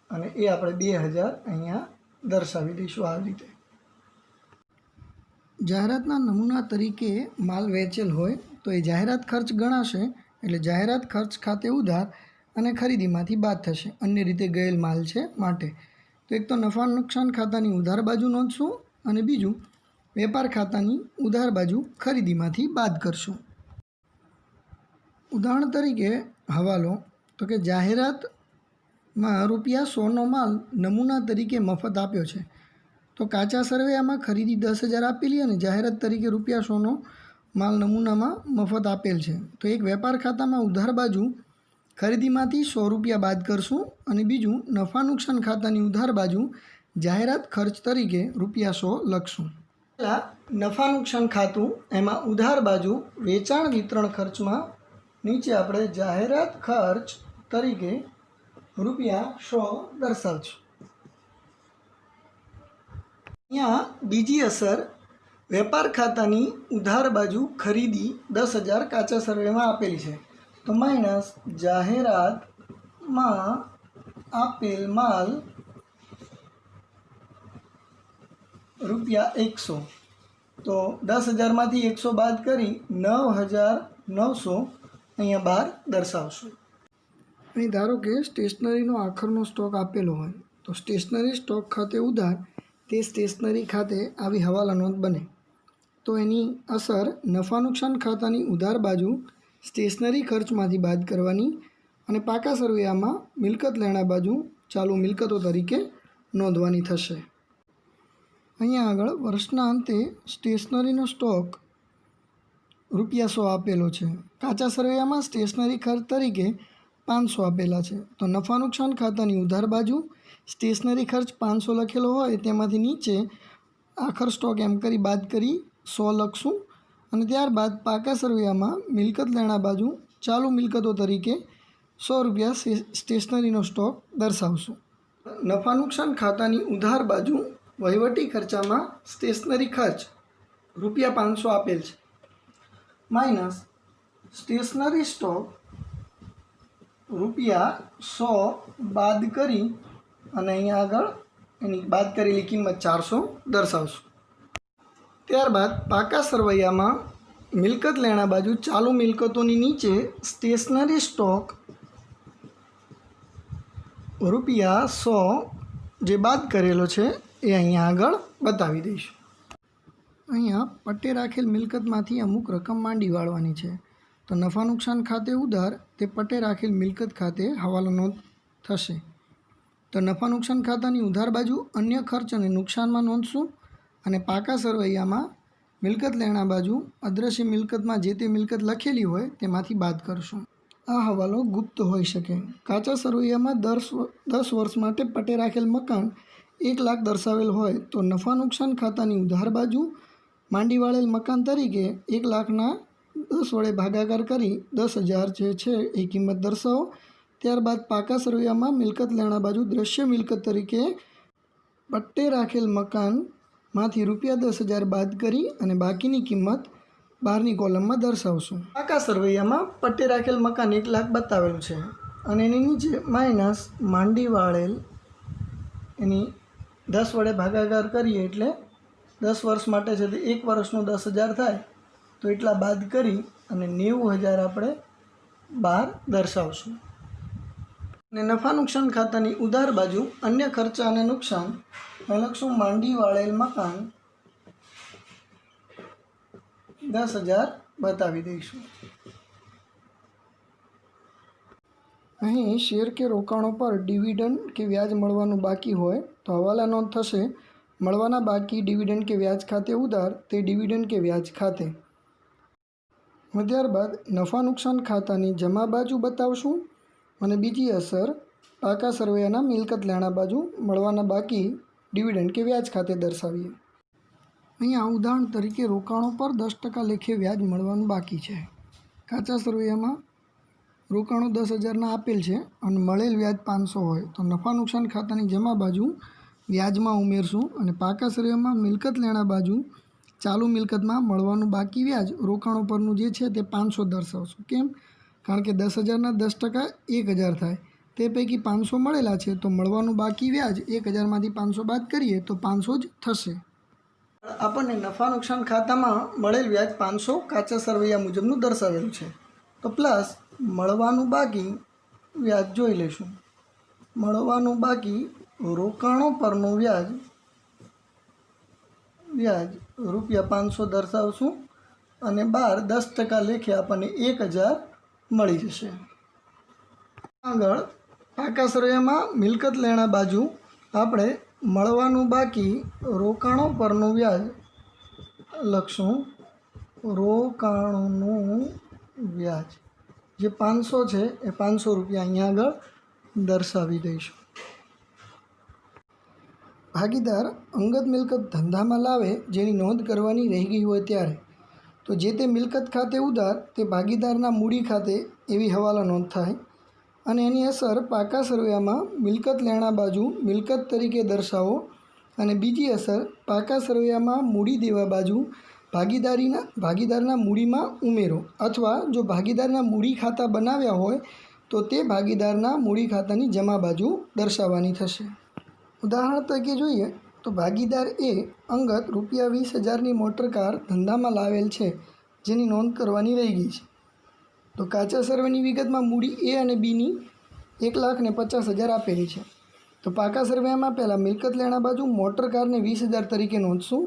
અને એ આપણે 2000 અહીંયા દર્શાવી દઈશું। આ રીતે જાહેરાતના નમૂના તરીકે માલ વેચેલ હોય તો એ જાહેરાત ખર્ચ ગણાશે। એટલે જાહેરાત ખર્ચ ખાતે ઉધાર અને ખરીદીમાંથી બાદ થશે, અન્ય રીતે ગયેલ માલ છે માટે। તો એક તો નફા નુકસાન ખાતાની ઉધાર બાજુ નોંધશું અને બીજું વેપાર ખાતાની ઉધાર બાજુ ખરીદીમાંથી બાદ કરશું। ઉદાહરણ તરીકે હવાલો તો કે જાહેરાતમાં ₹100નો માલ નમૂના તરીકે મફત આપ્યો છે। તો કાચા સરવૈયામાં ખરીદી 10,000 આપેલી અને જાહેરાત તરીકે ₹100નો માલ નમૂનામાં મફત આપેલ છે। તો એક વેપાર ખાતામાં ઉધાર બાજુ ખરીદીમાંથી ₹100 બાદ કરશું અને બીજું નફા નુકસાન ખાતાની ઉધાર બાજુ જાહેરાત ખર્ચ તરીકે ₹100 લખશું। પહેલાં નફા નુકસાન ખાતું એમાં ઉધાર બાજુ વેચાણ વિતરણ ખર્ચમાં નીચે આપણે જાહેરાત ખર્ચ તરીકે ₹100 દર્શાવશું। અહીંયા બીજી અસર વેપાર ખાતાની ઉધાર બાજુ ખરીદી 10,000 કાચા સરવૈયામાં આપેલી છે તો માઇનસ જાહેરાતમાં આપેલ માલ ₹100। તો 10,000માંથી 100 બાદ કરી 9,900 અહીંયા બહાર દર્શાવશું। અહીં ધારો કે સ્ટેશનરીનો આખરનો સ્ટોક આપેલો હોય તો સ્ટેશનરી સ્ટોક ખાતે ઉધાર તે સ્ટેશનરી ખાતે આવી હવાલા નોંધ બને તો એની અસર નફા નુકસાન ખાતાની ઉધાર બાજુ સ્ટેશનરી ખર્ચમાંથી બાદ કરવાની અને પાકા સરવૈયામાં મિલકત લેણા બાજુ ચાલુ મિલકતો તરીકે નોંધવાની થશે। અહીંયા આગળ વર્ષના અંતે સ્ટેશનરીનો સ્ટોક ₹100 આપેલો છે, કાચા સરવૈયામાં સ્ટેશનરી ખર્ચ તરીકે 500 આપેલા છે। તો નફા નુકસાન ખાતાની ઉધાર બાજુ સ્ટેશનરી ખર્ચ 500 લખેલો હોય તેમાંથી નીચે આખર સ્ટોક એમ કરી બાદ કરી 100 લખશું અને ત્યારબાદ પાકા સરવૈયામાં મિલકત લેણા બાજુ ચાલુ મિલકતો તરીકે ₹100 સ્ટેશનરીનો સ્ટોક દર્શાવશું। નફા નુકસાન ખાતાની ઉધાર બાજુ વહીવટી ખર્ચામાં સ્ટેશનરી ખર્ચ ₹500 આપેલ છે માઇનસ સ્ટેશનરી સ્ટોક ₹100 બાદ કરી અને અહીંયા આગળ એની બાદ કરેલી કિંમત 400 દર્શાવશું। ત્યારબાદ પાકા સરવૈયામાં મિલકત લેણા બાજુ ચાલુ મિલકતોની નીચે સ્ટેશનરી સ્ટોક ₹100 જે બાદ કરેલો છે એ અહીંયા આગળ બતાવી દઈશું। અહીંયા પટ્ટે રાખેલ મિલકતમાંથી અમુક રકમ માંડી વાળવાની છે તો નફા નુકસાન ખાતે ઉધાર તે પટ્ટે રાખેલ મિલકત ખાતે હવાલો નોંધ થશે। તો નફા નુકસાન ખાતાની ઉધાર બાજુ અન્ય ખર્ચ અને નુકસાનમાં નોંધશું અને પાકા સરવૈયામાં મિલકત લેણા બાજુ અદ્રશ્ય મિલકતમાં જે તે મિલકત લખેલી હોય તેમાંથી બાદ કરશું। આ હવાલો ગુપ્ત હોઈ શકે। કાચા સરવૈયામાં 10 વર્ષ માટે પટ્ટે રાખેલ મકાન 1 લાખ દર્શાવેલ હોય તો નફા નુકસાન ખાતાની ઉધાર બાજુ માંડી વાળેલ મકાન તરીકે 1 લાખના 10 વડે ભાગાકાર કરી 10,000 જે છે એ કિંમત દર્શાવો। ત્યારબાદ પાકા સરવૈયામાં મિલકત લેણા બાજુ દ્રશ્ય મિલકત તરીકે પટ્ટે રાખેલ મકાનમાંથી ₹10,000 બાદ કરી અને બાકીની કિંમત બહારની કોલમમાં દર્શાવશું। પાકા સરવૈયામાં પટ્ટે રાખેલ મકાન 1 લાખ બતાવેલું છે અને એની નીચે માઇનસ માંડી વાળેલ એની 10 વડે ભાગાકાર કરીએ એટલે 10 વર્ષ માટે છે તે 1 વર્ષનું 10,000 થાય તો એટલા બાદ કરી અને 90,000 આપણે બહાર દર્શાવશું। અને નફા નુકસાન ખાતાની ઉધાર બાજુ અન્ય ખર્ચા અને નુકસાન લખશું માંડી વાળેલ મકાન 10,000 બતાવી દઈશું। અહીં શેર કે રોકાણો પર ડિવિડન્ડ કે વ્યાજ મળવાનું બાકી હોય તો હવાલા નોંધ થશે મળવાના બાકી ડિવિડન્ડ કે વ્યાજ ખાતે ઉધાર તે ડિવિડન્ડ કે વ્યાજ ખાતે। ત્યારબાદ નફા નુકસાન ખાતાની જમા બાજુ બતાવશું અને બીજી અસર પાકા સરવૈયાના મિલકત લેણા બાજુ મળવાના બાકી ડિવિડન્ડ કે વ્યાજ ખાતે દર્શાવીએ। અહીંયા ઉદાહરણ તરીકે રોકાણો પર 10% લેખે વ્યાજ મળવાનું બાકી છે। કાચા સરવૈયામાં રોકાણો 10,000ના આપેલ છે અને મળેલ વ્યાજ 500 હોય તો નફા નુકસાન ખાતાની જમા બાજુ વ્યાજમાં ઉમેરશું અને પાકા સરવૈયામાં મિલકત લેણા બાજુ ચાલુ મિલકતમાં મળવાનું બાકી વ્યાજ રોકાણો પરનું જે છે તે 500 દર્શાવશું। કેમ? કારણ કે 10,000ના 10% 1,000 થાય, તે પૈકી 500 મળેલા છે તો મળવાનું બાકી વ્યાજ 1,000માંથી 500 બાદ કરીએ તો 500 જ થશે। આપણને નફા નુકસાન ખાતામાં મળેલ વ્યાજ 500 કાચા સરવૈયા મુજબનું દર્શાવેલું છે તો પ્લસ મળવાનું બાકી વ્યાજ જોઈ લઈશું। મળવાનું બાકી રોકાણો પરનું વ્યાજ ₹500 દર્શાવશું અને 10% લેખે આપણને 1,000 મળી જશે। આગળ પાકા સરવૈયામાં મિલકત લેણા બાજુ આપણે મળવાનું બાકી રોકાણો પરનું વ્યાજ લખશું। રોકાણોનું વ્યાજ જે 500 છે એ ₹500 અહીંયા આગળ દર્શાવી દઈશું। ભાગીદાર અંગત મિલકત ધંધામાં લાવે જેની નોંધ કરવાની રહી ગઈ હોય ત્યારે તો જે તે મિલકત ખાતે ઉધાર તે ભાગીદારના મૂડી ખાતે એવી હવાલા નોંધ થાય અને એની અસર પાકા સરવૈયામાં મિલકત લેણા બાજુ મિલકત તરીકે દર્શાવો અને બીજી અસર પાકા સરવૈયામાં મૂડી દેવા બાજુ ભાગીદારના મૂડીમાં ઉમેરો અથવા જો ભાગીદારના મૂડી ખાતા બનાવ્યા હોય તો તે ભાગીદારના મૂડી ખાતાની જમા બાજુ દર્શાવવાની થશે। ઉદાહરણ તરીકે જોઈએ તો ભાગીદાર એ અંગત ₹20,000ની મોટર કાર ધંધામાં લાવેલ છે જેની નોંધ કરવાની રહી ગઈ છે તો કાચા સર્વેની વિગતમાં મૂડી એ અને બીની 1,50,000 આપેલી છે તો પાકા સર્વેમાં પહેલાં મિલકત લેણા બાજુ મોટર કારને 20,000 તરીકે નોંધશું।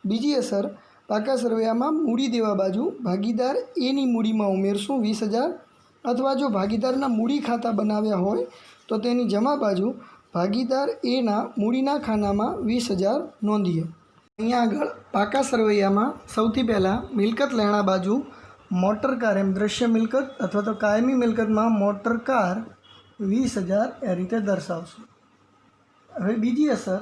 બીજી અસર પાકા સર્વેમાં મૂડી દેવા બાજુ ભાગીદાર એની મૂડીમાં ઉમેરશું 20,000 અથવા જો ભાગીદારના મૂડી ખાતા બનાવ્યા હોય તો તેની જમા બાજુ ભાગીદાર એના મૂડીના ખાનામાં 20,000 નોંધીએ। અહીંયા આગળ પાકા સરવૈયામાં સૌથી પહેલાં મિલકત લેણા બાજુ મોટર કાર એમ દ્રશ્ય મિલકત અથવા તો કાયમી મિલકતમાં મોટર કાર 20,000 એ રીતે દર્શાવશું। હવે બીજી અસર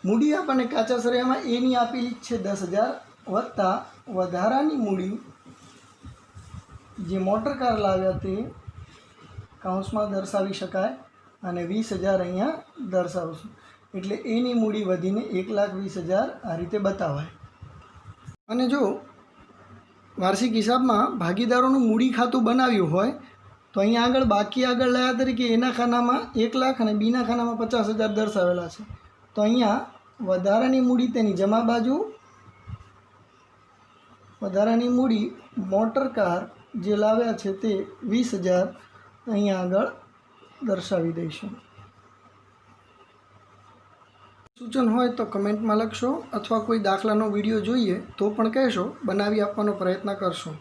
મૂડી આપણને કાચા સરવૈયામાં એની આપેલી છે 10,000 વત્તા વધારાની મૂડી જે મોટર કાર લાવ્યા તે કાઉન્સમાં દર્શાવી શકાય અને 20,000 અહીંયા દર્શાવશું એટલે એની મૂડી વધીને 1,20,000 આ રીતે બતાવાય। અને જો વાર્ષિક હિસાબમાં ભાગીદારોનું મૂડી ખાતું બનાવ્યું હોય તો અહીંયા આગળ બાકી આગળ લાયા તરીકે એના ખાનામાં 1,00,000 અને બીના ખાનામાં 50,000 દર્શાવેલા છે તો અહીંયા વધારાની મૂડી તેની જમા બાજુ વધારાની મૂડી મોટર કાર જે લાવ્યા છે તે 20,000 અહીંયા આગળ દર્શાવી દઈશું। સૂચન હોય તો કમેન્ટમાં લખશો અથવા કોઈ દાખલાનો વિડીયો જોઈએ તો પણ કહેશો, બનાવી આપવાનો પ્રયત્ન કરશો।